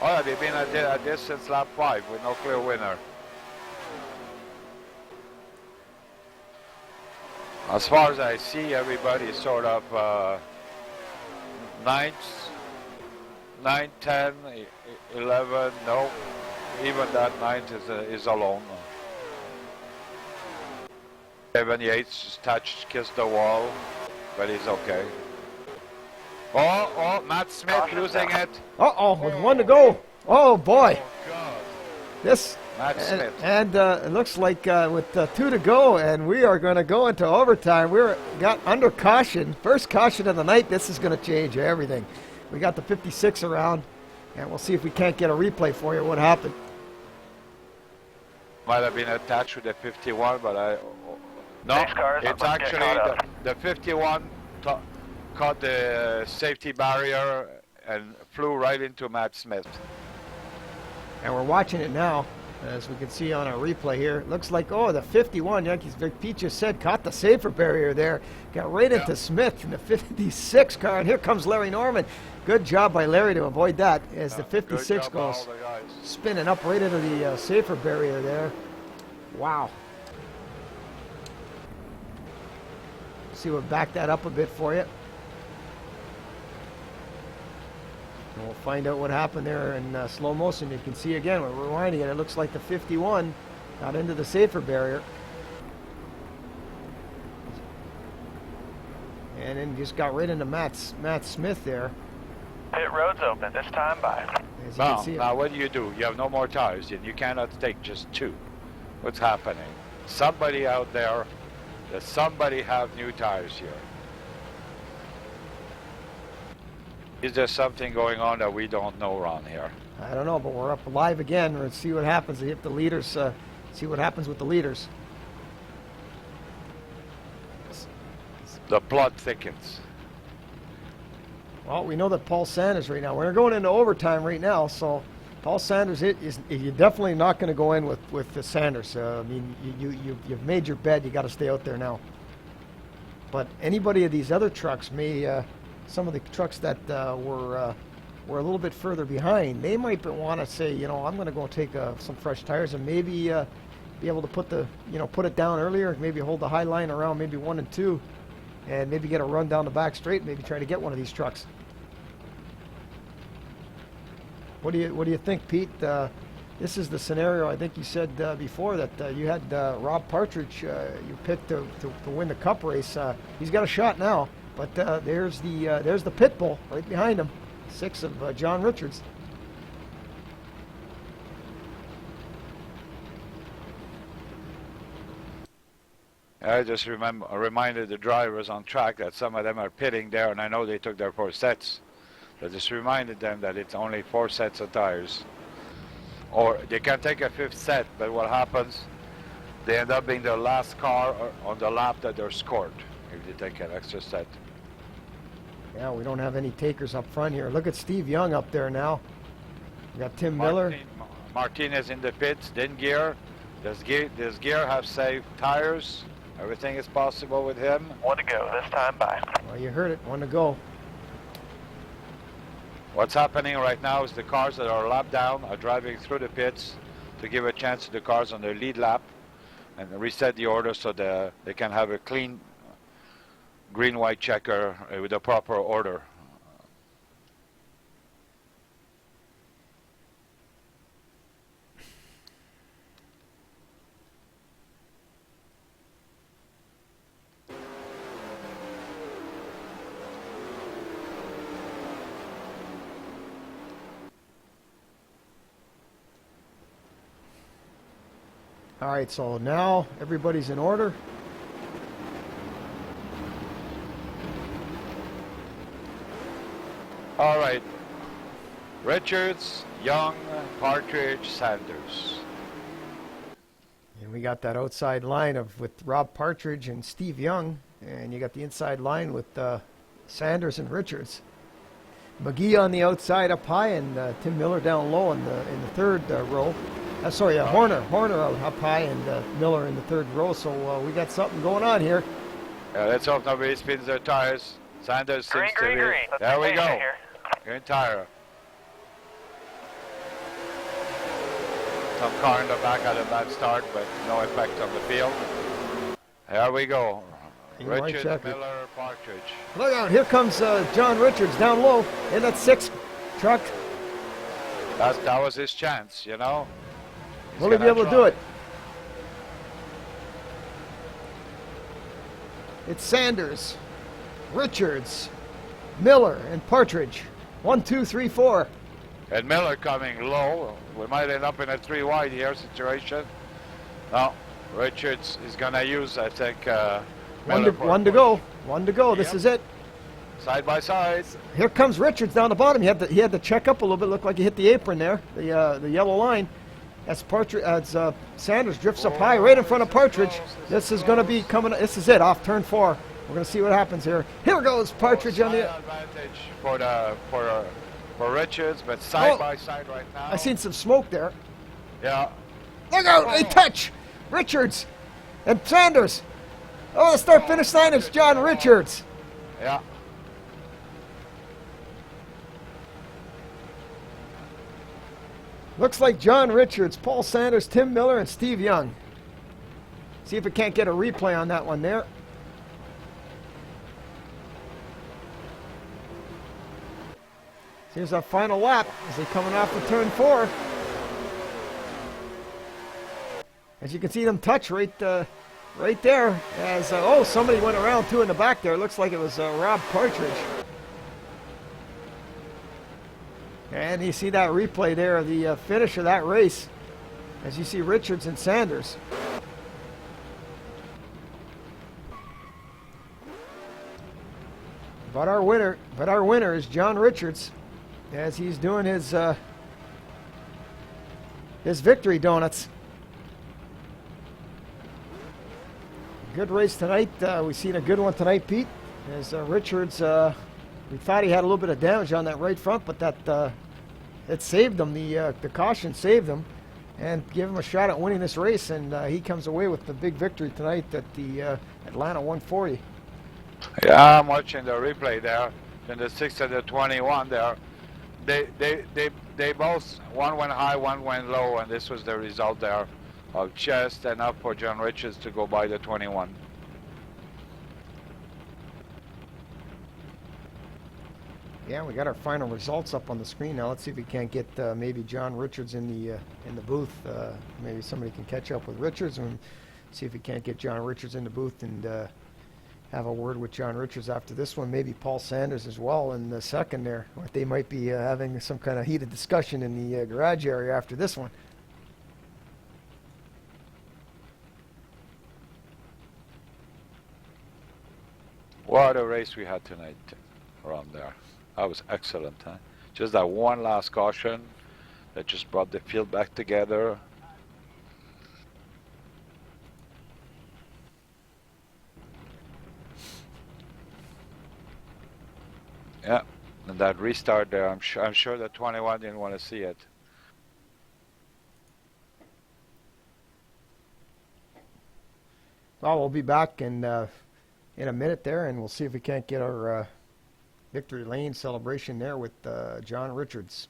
Oh yeah, they've been at this since lap 5 with no clear winner. As far as I see, everybody's sort of 9, 10, 11, no, even that 9th is alone. 78's touched, kissed the wall, but he's okay. Oh, Matt Smith losing it. Uh-oh, with 1 to go. Oh, boy. Oh, God. This. Matt Smith. And it looks like with 2 to go, and we are going to go into overtime. Got under caution. First caution of the night. This is going to change everything. We got the 56 around, and we'll see if we can't get a replay for you what happened. Might have been attached with the 51, but no, Thanks, cars. it's Let's get actually caught up. the 51 caught the safety barrier and flew right into Matt Smith. And we're watching it now, as we can see on our replay here. It looks like, the 51, Yankees, like Pete just said, caught the safer barrier there. Got right into Smith in the 56 car, and here comes Larry Norman. Good job by Larry to avoid that, as the 56 Good job by goes all the guys. spinning up right into the safer barrier there. Wow. See, we'll back that up a bit for you. And we'll find out what happened there in slow motion. You can see again, we're rewinding it. It looks like the 51 got into the safer barrier. And then just got right into Matt Smith there. Pit road's open. This time by. As you can see, Now what do? You have no more tires, and you cannot take just 2. What's happening? Somebody out there, does somebody have new tires here? Is there something going on that we don't know around here? I don't know, but we're up live again. Let's see what happens. If the leaders, see what happens with the leaders. The plot thickens. Well, we know that Paul Sanders right now. We're going into overtime right now, so Paul Sanders you're definitely not going to go in with the Sanders. I mean, you've made your bed. You got to stay out there now. But anybody of these other trucks may, some of the trucks that were a little bit further behind, they might want to say, you know, I'm going to go take some fresh tires and maybe be able to put it down earlier. Maybe hold the high line around maybe 1 and 2, and maybe get a run down the back straight. Maybe try to get one of these trucks. What do you think, Pete? This is the scenario. I think you said before that you had Rob Partridge you picked to win the Cup race. He's got a shot now, but there's the pit bull right behind him, 6 of John Richards. I just reminded the drivers on track that some of them are pitting there, and I know they took their 4 sets. I just reminded them that it's only 4 sets of tires. Or they can take a 5th set, but what happens, they end up being the last car on the lap that they're scored if they take an extra set. Yeah, we don't have any takers up front here. Look at Steve Young up there now. We got Tim Miller. Martinez in the pits, then gear. Does gear have safe tires? Everything is possible with him. 1 to go, this time by. Well, you heard it, 1 to go. What's happening right now is the cars that are lap down are driving through the pits to give a chance to the cars on their lead lap and reset the order so that they can have a clean green-white checker with a proper order. All right, so now everybody's in order. All right. Richards, Young, Partridge, Sanders. And we got that outside line with Rob Partridge and Steve Young, and you got the inside line with Sanders and Richards. McGee on the outside up high, and Tim Miller down low in the 3rd row. Horner up high, and Miller in the 3rd row. So we got something going on here. Yeah, let's hope nobody spins their tires. Sanders seems to be. Green. There we go. Here. Green tire. Some car in the back had a bad start, but no effect on the field. There we go. Richards, Miller, Partridge. Look out, here comes John Richards down low in that 6th truck. That was his chance, you know. Will he be able to do it? It's Sanders, Richards, Miller, and Partridge. 1, 2, 3, 4. And Miller coming low. We might end up in a 3 wide here situation. No, Richards is going to use, I think, One to go. 1 to go. Yep. This is it. Side by side. Here comes Richards down the bottom. He had to check up a little bit. Looked like he hit the apron there, the yellow line. As Sanders drifts up high right in front of Partridge. This is going to be coming. This is it, off turn 4. We're going to see what happens here. Here goes Partridge on the advantage for Richards, but side by side right now. I seen some smoke there. Yeah. Look out! They touch Richards and Sanders. Oh, the start-finish line is John Richards. Yeah. Looks like John Richards, Paul Sanders, Tim Miller, and Steve Young. See if we can't get a replay on that one there. Here's our final lap as they're coming off of turn 4. As you can see them touch right there. As somebody went around too in the back there. Looks like it was Rob Partridge. And you see that replay there of the finish of that race. as you see Richards and Sanders. But our winner is John Richards, as he's doing his victory donuts. Good race tonight. We've seen a good one tonight, Pete. As Richards, we thought he had a little bit of damage on that right front, but that it saved him. The caution saved him and gave him a shot at winning this race, and he comes away with the big victory tonight at the Atlanta 140. Yeah, I'm watching the replay there. In the 6 and the 21 there, they both, one went high, one went low, and this was the result there of just enough for John Richards to go by the 21. Yeah, we got our final results up on the screen now. Let's see if we can't get maybe John Richards in the booth. Maybe somebody can catch up with Richards and see if we can't get John Richards in the booth and have a word with John Richards after this one. Maybe Paul Sanders as well in the second there. Or they might be having some kind of heated discussion in the garage area after this one. What a race we had tonight around there. That was excellent, huh? Just that one last caution that just brought the field back together. Yeah, and that restart there, I'm sure that 21 didn't want to see it. Well, we'll be back in a minute there, and we'll see if we can't get our Victory Lane celebration there with John Richards.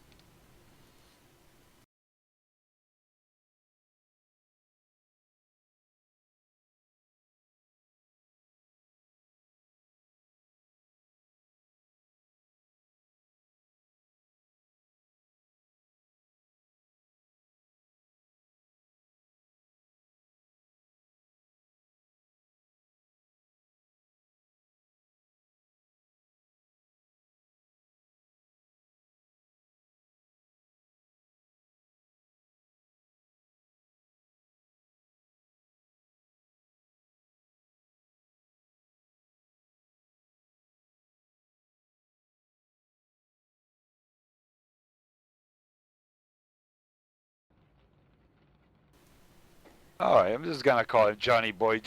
Alright, I'm just gonna call him Johnny Boy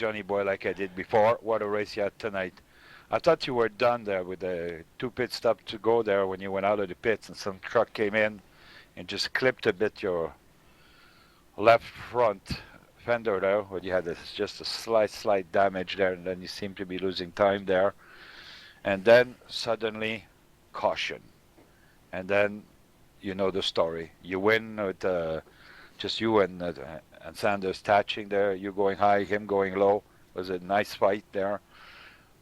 like I did before. What a race you had tonight. I thought you were done there with the 2 pit stops to go there when you went out of the pits and some truck came in and just clipped a bit your left front fender there, where you had just a slight damage there, and then you seem to be losing time there. And then suddenly caution. And then you know the story. You win with just you and Sanders touching there, you going high, him going low. It was a nice fight there.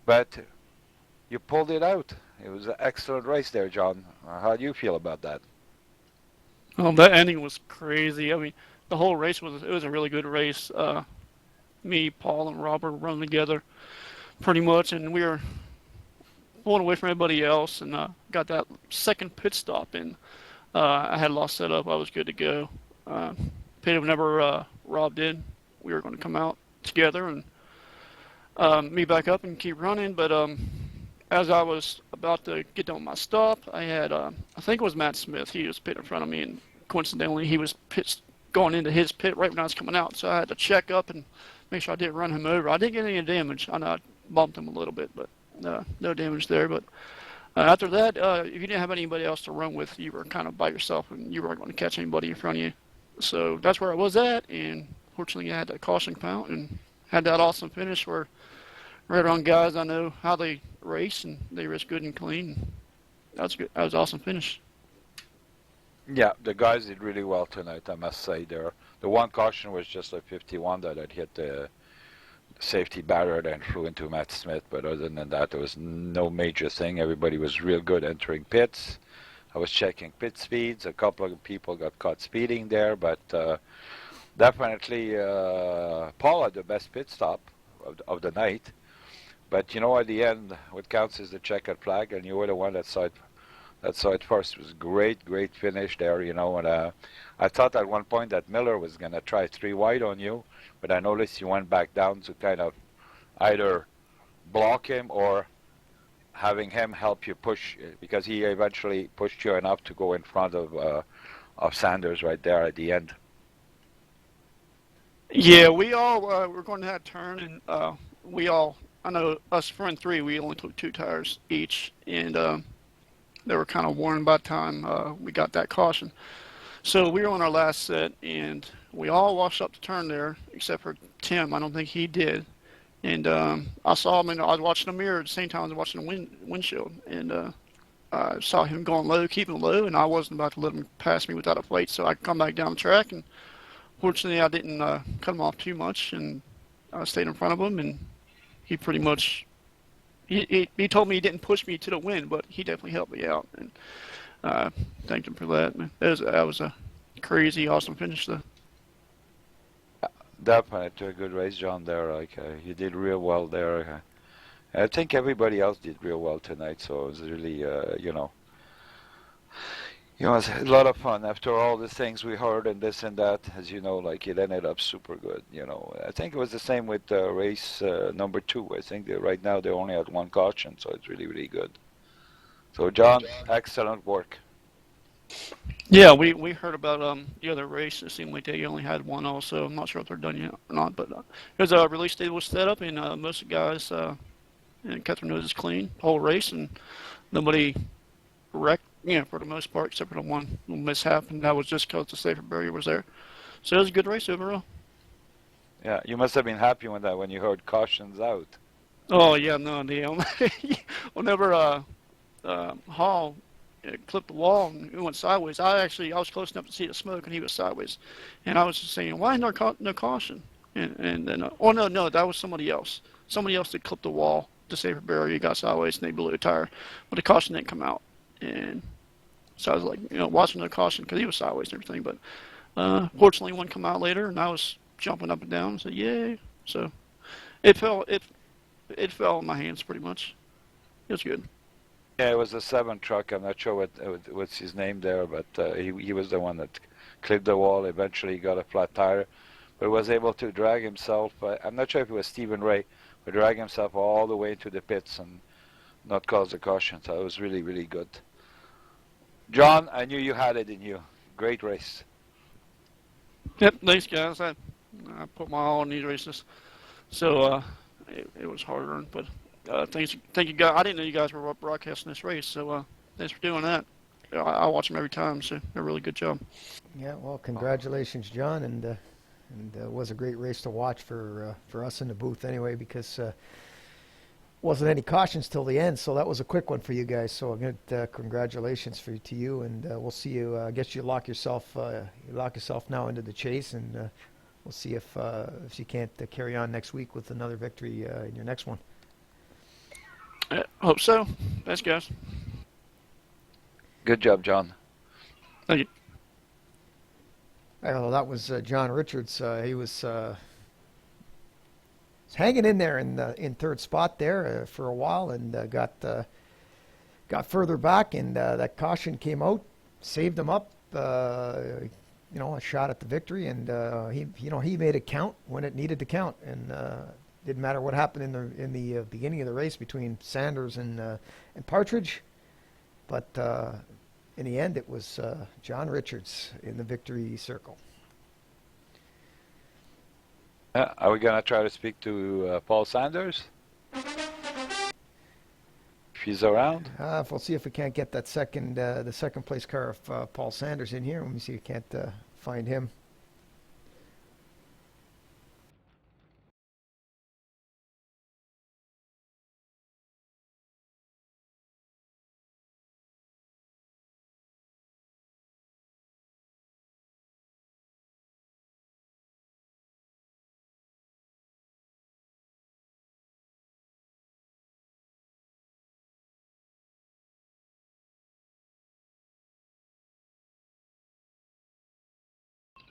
But you pulled it out. It was an excellent race there, John. How do you feel about that? That ending was crazy. I mean, the whole race was a really good race. Me, Paul, and Robert running together pretty much, and we were pulling away from everybody else, and got that second pit stop in. I had lost setup. I was good to go. Pit whenever Rob did, we were going to come out together and me back up and keep running. But as I was about to get done with my stop, I had I think it was Matt Smith. He was pit in front of me, and coincidentally, he was going into his pit right when I was coming out. So I had to check up and make sure I didn't run him over. I didn't get any damage. I know I bumped him a little bit, but no damage there. But after that, if you didn't have anybody else to run with, you were kind of by yourself, and you weren't going to catch anybody in front of you. So that's where I was at, and fortunately I had that caution come out and had that awesome finish where right on guys I know how they race, and they race good and clean. That was good. That was an awesome finish. Yeah, the guys did really well tonight, I must say. The one caution was just a 51 that hit the safety barrier and flew into Matt Smith, but other than that, there was no major thing. Everybody was real good entering pits. I was checking pit speeds. A couple of people got caught speeding there, but definitely Paul had the best pit stop of the night. But you know, at the end, what counts is the checkered flag, and you were the one that So at first it was great finish there, you know. And I thought at one point that Miller was gonna try 3 wide on you, but I noticed you went back down to kind of either block him or having him help you push, because he eventually pushed you enough to go in front of Sanders right there at the end. Yeah, we all were going to that turn, and we all, I know us front three, we only took 2 tires each, and they were kind of worn by the time we got that caution. So we were on our last set, and we all washed up the turn there, except for Tim. I don't think he did. And I saw him, and I was watching the mirror at the same time I was watching the windshield, and I saw him going low, keeping low, and I wasn't about to let him pass me without a plate, so I could come back down the track, and fortunately I didn't cut him off too much, and I stayed in front of him, and he pretty much, he told me he didn't push me to the win, but he definitely helped me out, and thanked him for that. That was a crazy, awesome finish, though. Definitely a good race, John. There, like you did real well there. I think everybody else did real well tonight, so it was really, it was a lot of fun. After all the things we heard and this and that, as you know, like it ended up super good. You know, I think it was the same with race number 2. I think right now they only had 1 caution, so it's really good. So, John, excellent work. Yeah, we heard about the other race. It seemed like they only had 1 also. I'm not sure if they're done yet or not, but because release date was set up, and most of the guys kept their noses clean the whole race, and nobody wrecked, for the most part, except for the one little mishap, and that was just because the safer barrier was there. So it was a good race overall. Yeah, you must have been happy when you heard cautions out. Oh yeah, no, whenever Hall clipped the wall and it went sideways, I was close enough to see the smoke, and he was sideways, and I was just saying, why no caution? And then oh no, that was somebody else. Somebody else that clipped the wall, the safer barrier, got sideways, and they blew a tire, but the caution didn't come out. And so I was like, watching the caution because he was sideways and everything. But fortunately, one come out later, and I was jumping up and down. So yay! So it fell in my hands pretty much. It was good. Yeah, it was a 7 truck. I'm not sure what's his name there, but he was the one that clipped the wall. Eventually, got a flat tire, but was able to drag himself. I'm not sure if it was Stephen Ray, but drag himself all the way into the pits and not cause a caution. So it was really good. John, I knew you had it in you. Great race. Yep, thanks guys. I put my all in these races, so it was hard earned. But thank you guys. I didn't know you guys were broadcasting this race, so thanks for doing that. I watch them every time, so they're a really good job. Yeah, well, congratulations, John, and it was a great race to watch for us in the booth anyway, because wasn't any cautions till the end, so that was a quick one for you guys. So good, congratulations to you, and we'll see you. I guess you lock yourself now into the chase, and we'll see if you can't carry on next week with another victory in your next one. Hope so. Thanks, guys. Good job, John. Thank you. Well, that was John Richards. He was hanging in there in third spot there for a while, and got further back, and that caution came out, saved him up, a shot at the victory, and he made it count when it needed to count, and didn't matter what happened in the beginning of the race between Sanders and Partridge, but in the end it was John Richards in the victory circle. Are we gonna try to speak to Paul Sanders? If he's around. We'll see if we can't get that the second place car of Paul Sanders in here. Let me see if we can't find him.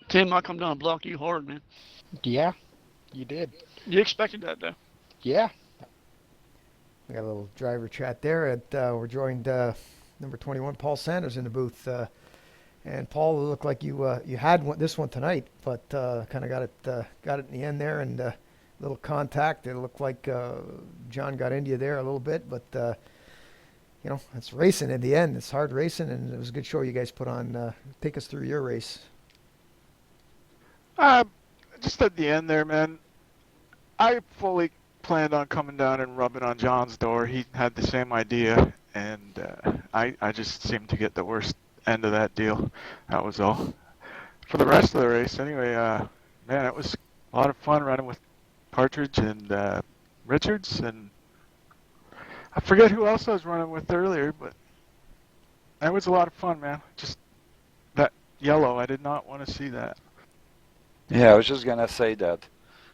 Tim, I come down and block you hard, man. Yeah, you did. You expected that, though. Yeah. We got a little driver chat there. We're joined number 21, Paul Sanders in the booth. And Paul, it looked like you had this one tonight, but kind of got it in the end there, and a little contact. It looked like John got into you there a little bit, but you know, it's racing in the end. It's hard racing, and it was a good show you guys put on. Take us through your race. Just at the end there, man, I fully planned on coming down and rubbing on John's door. He had the same idea, and I just seemed to get the worst end of that deal. That was all. For the rest of the race, anyway, man, it was a lot of fun running with Partridge and Richards, and I forget who else I was running with earlier, but that was a lot of fun, man. Just that yellow, I did not want to see that. Yeah, I was just gonna say that.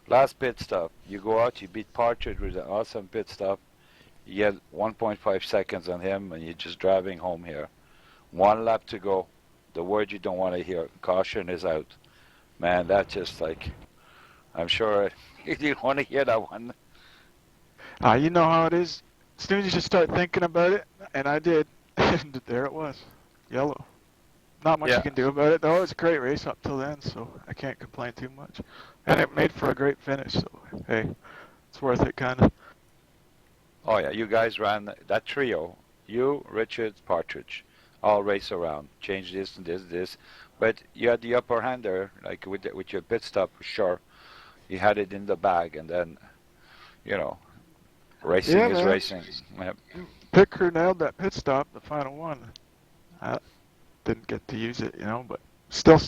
Last pit stop, you go out, you beat Partridge with an awesome pit stop. You get 1.5 seconds on him, and you're just driving home here. 1 lap to go. The word you don't want to hear, caution is out. Man, that's just like, I'm sure you didn't want to hear that one. You know how it is. As soon as you just start thinking about it, and I did, and there it was, yellow. Not much you can do about it, though. It was a great race up till then, so I can't complain too much. And it made for a great finish, so hey, it's worth it, kind of. Oh yeah, you guys ran that trio. You, Richards, Partridge, all race around. Change this and this. But you had the upper hand there, like with your pit stop, sure. You had it in the bag, and then, you know, racing is racing. Yep. Picker nailed that pit stop, the final one. I didn't get to use it, you know, but still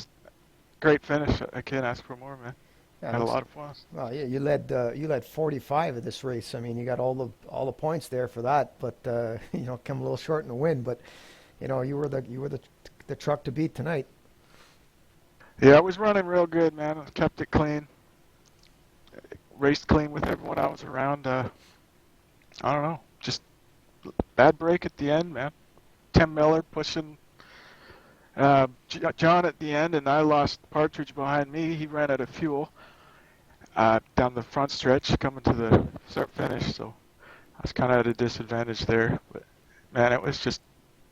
great finish. I can't ask for more, man. Yeah, Had a lot of fun. Well, yeah, you led 45 of this race. I mean, you got all the points there for that, but you know, come a little short in the win. But you know, you were the truck to beat tonight. Yeah, I was running real good, man. I kept it clean. Raced clean with everyone I was around. I don't know, just bad break at the end, man. Tim Miller pushing John at the end, and I lost Partridge behind me. He ran out of fuel down the front stretch coming to the start finish, so I was kind of at a disadvantage there. But man, it was just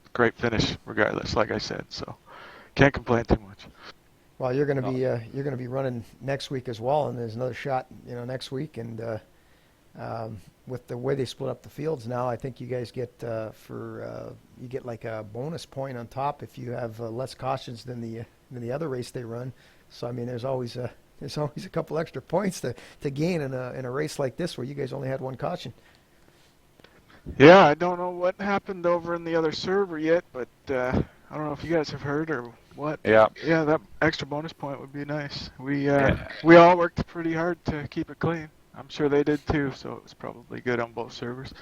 a great finish regardless, like I said, so can't complain too much. Well, you're going to be running next week as well, and there's another shot, you know, next week. And with the way they split up the fields now, I think you guys get you get like a bonus point on top if you have less cautions than the other race they run. So I mean, there's always a couple extra points to gain in a race like this where you guys only had 1 caution. Yeah, I don't know what happened over in the other server yet, but I don't know if you guys have heard or what. Yeah. Yeah, that extra bonus point would be nice. We all worked pretty hard to keep it clean. I'm sure they did too, so it was probably good on both servers.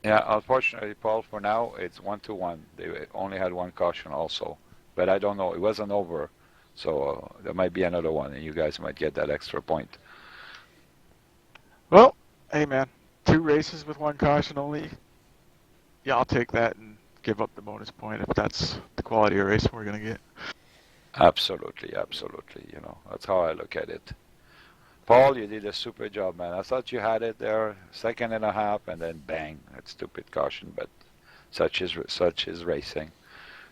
Yeah, unfortunately, Paul, for now, it's 1-1. They only had 1 caution also. But I don't know. It wasn't over. So there might be another one, and you guys might get that extra point. Well, hey, man. 2 races with 1 caution only. Yeah, I'll take that and give up the bonus point if that's the quality of race we're going to get. Absolutely, absolutely. You know, that's how I look at it. Paul, you did a super job, man. I thought you had it there, 1.5 seconds, and then bang, that stupid caution. But such is racing.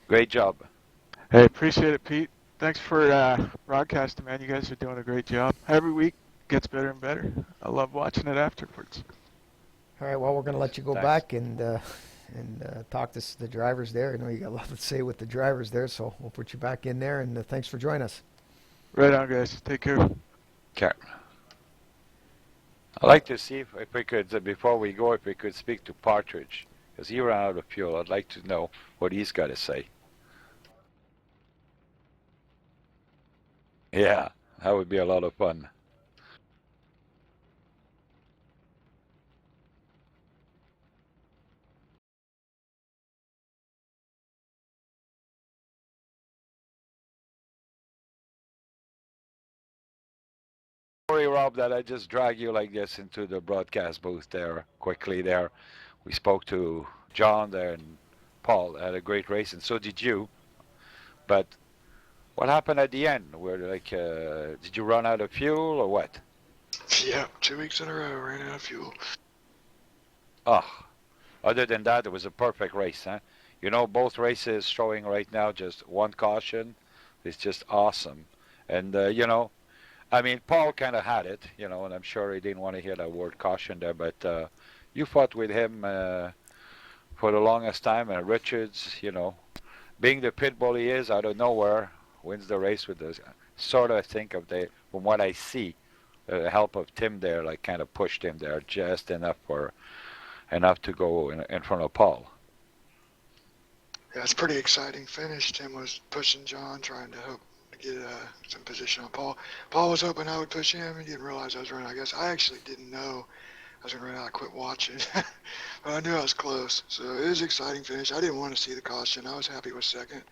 Great job. Hey, appreciate it, Pete. Thanks for broadcasting, man. You guys are doing a great job. Every week gets better and better. I love watching it afterwards. All right, well, we're going to let you go back and talk to the drivers there. I know you got a lot to say with the drivers there, so we'll put you back in there. And thanks for joining us. Right on, guys. Take care. Okay. I'd like to see if we could, before we go, if we could speak to Partridge, because he ran out of fuel. I'd like to know what he's got to say. Yeah, that would be a lot of fun. Sorry, Rob, that I just dragged you like this into the broadcast booth there, quickly there. We spoke to John there, and Paul had a great race, and so did you. But what happened at the end? Where, like, did you run out of fuel or what? Yeah, 2 weeks in a row, ran out of fuel. Oh, other than that, it was a perfect race, huh? You know, both races showing right now just one caution. It's just awesome. And, you know, I mean, Paul kind of had it, you know, and I'm sure he didn't want to hear that word caution there, but you fought with him for the longest time, and Richards, you know, being the pit bull he is out of nowhere, wins the race with this sort of, I think, of the, from what I see, the help of Tim there, like kind of pushed him there just enough to go in front of Paul. Yeah, it's a pretty exciting finish. Tim was pushing John, trying to hope to get some position on Paul. Paul was hoping I would push him. He didn't realize I was running. I guess I actually didn't know I was going to run out. I quit watching. But I knew I was close. So it was an exciting finish. I didn't want to see the caution. I was happy with second.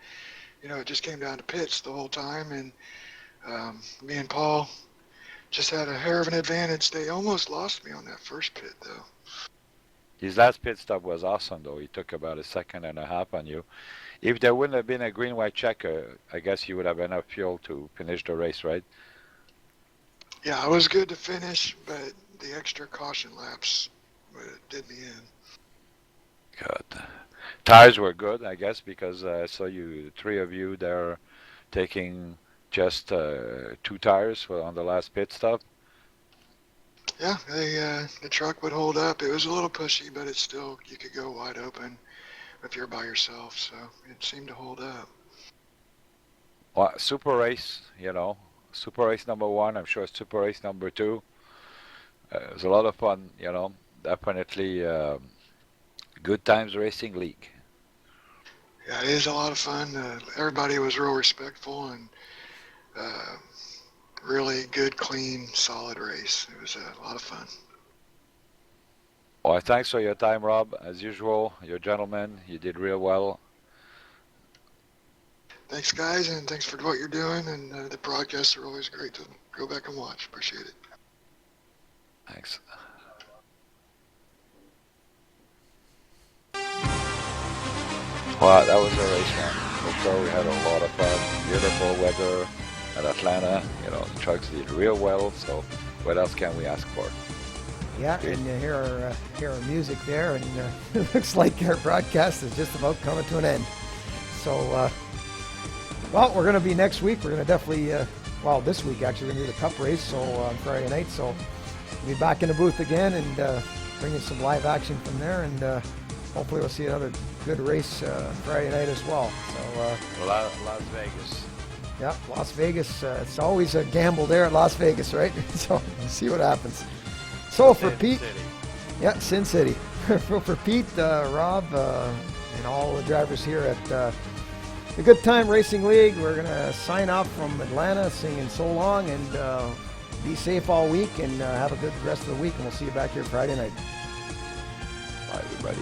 You know, it just came down to pits the whole time. And me and Paul just had a hair of an advantage. They almost lost me on that first pit, though. His last pit stop was awesome, though. He took about a second and a half on you. If there wouldn't have been a green-white check, I guess you would have enough fuel to finish the race, right? Yeah, I was good to finish, but the extra caution laps did me in. Good. Tires were good, I guess, because I saw you, three of you there taking just 2 tires on the last pit stop. Yeah, the truck would hold up. It was a little pushy, but it's still, you could go wide open if you're by yourself, so it seemed to hold up. Well, super race, you know, super race number 1, I'm sure super race number 2. It was a lot of fun, you know, definitely good times racing league. Yeah, it is a lot of fun. Everybody was real respectful and really good, clean, solid race. It was a lot of fun. Well, thanks for your time, Rob. As usual, you're a gentleman. You did real well. Thanks, guys, and thanks for what you're doing. And the broadcasts are always great to go back and watch. Appreciate it. Thanks. Well, that was a race, man. For sure, we had a lot of fun. Beautiful weather at Atlanta. You know, the trucks did real well. So, what else can we ask for? Yeah, and you hear our music there, and it looks like our broadcast is just about coming to an end. So, well, we're going to be next week. We're going to definitely, well, this week actually, we're going to do the Cup race, so on Friday night. So, we'll be back in the booth again and bring you some live action from there, and hopefully we'll see another good race Friday night as well. So, Las Vegas. Yeah, Las Vegas. It's always a gamble there at Las Vegas, right? So, we'll see what happens. So for Sin Pete, City. yeah, Sin City. for Pete, Rob, and all the drivers here at the Good Time Racing League, we're going to sign off from Atlanta singing So Long, and be safe all week, and have a good rest of the week, and we'll see you back here Friday night. Bye, everybody.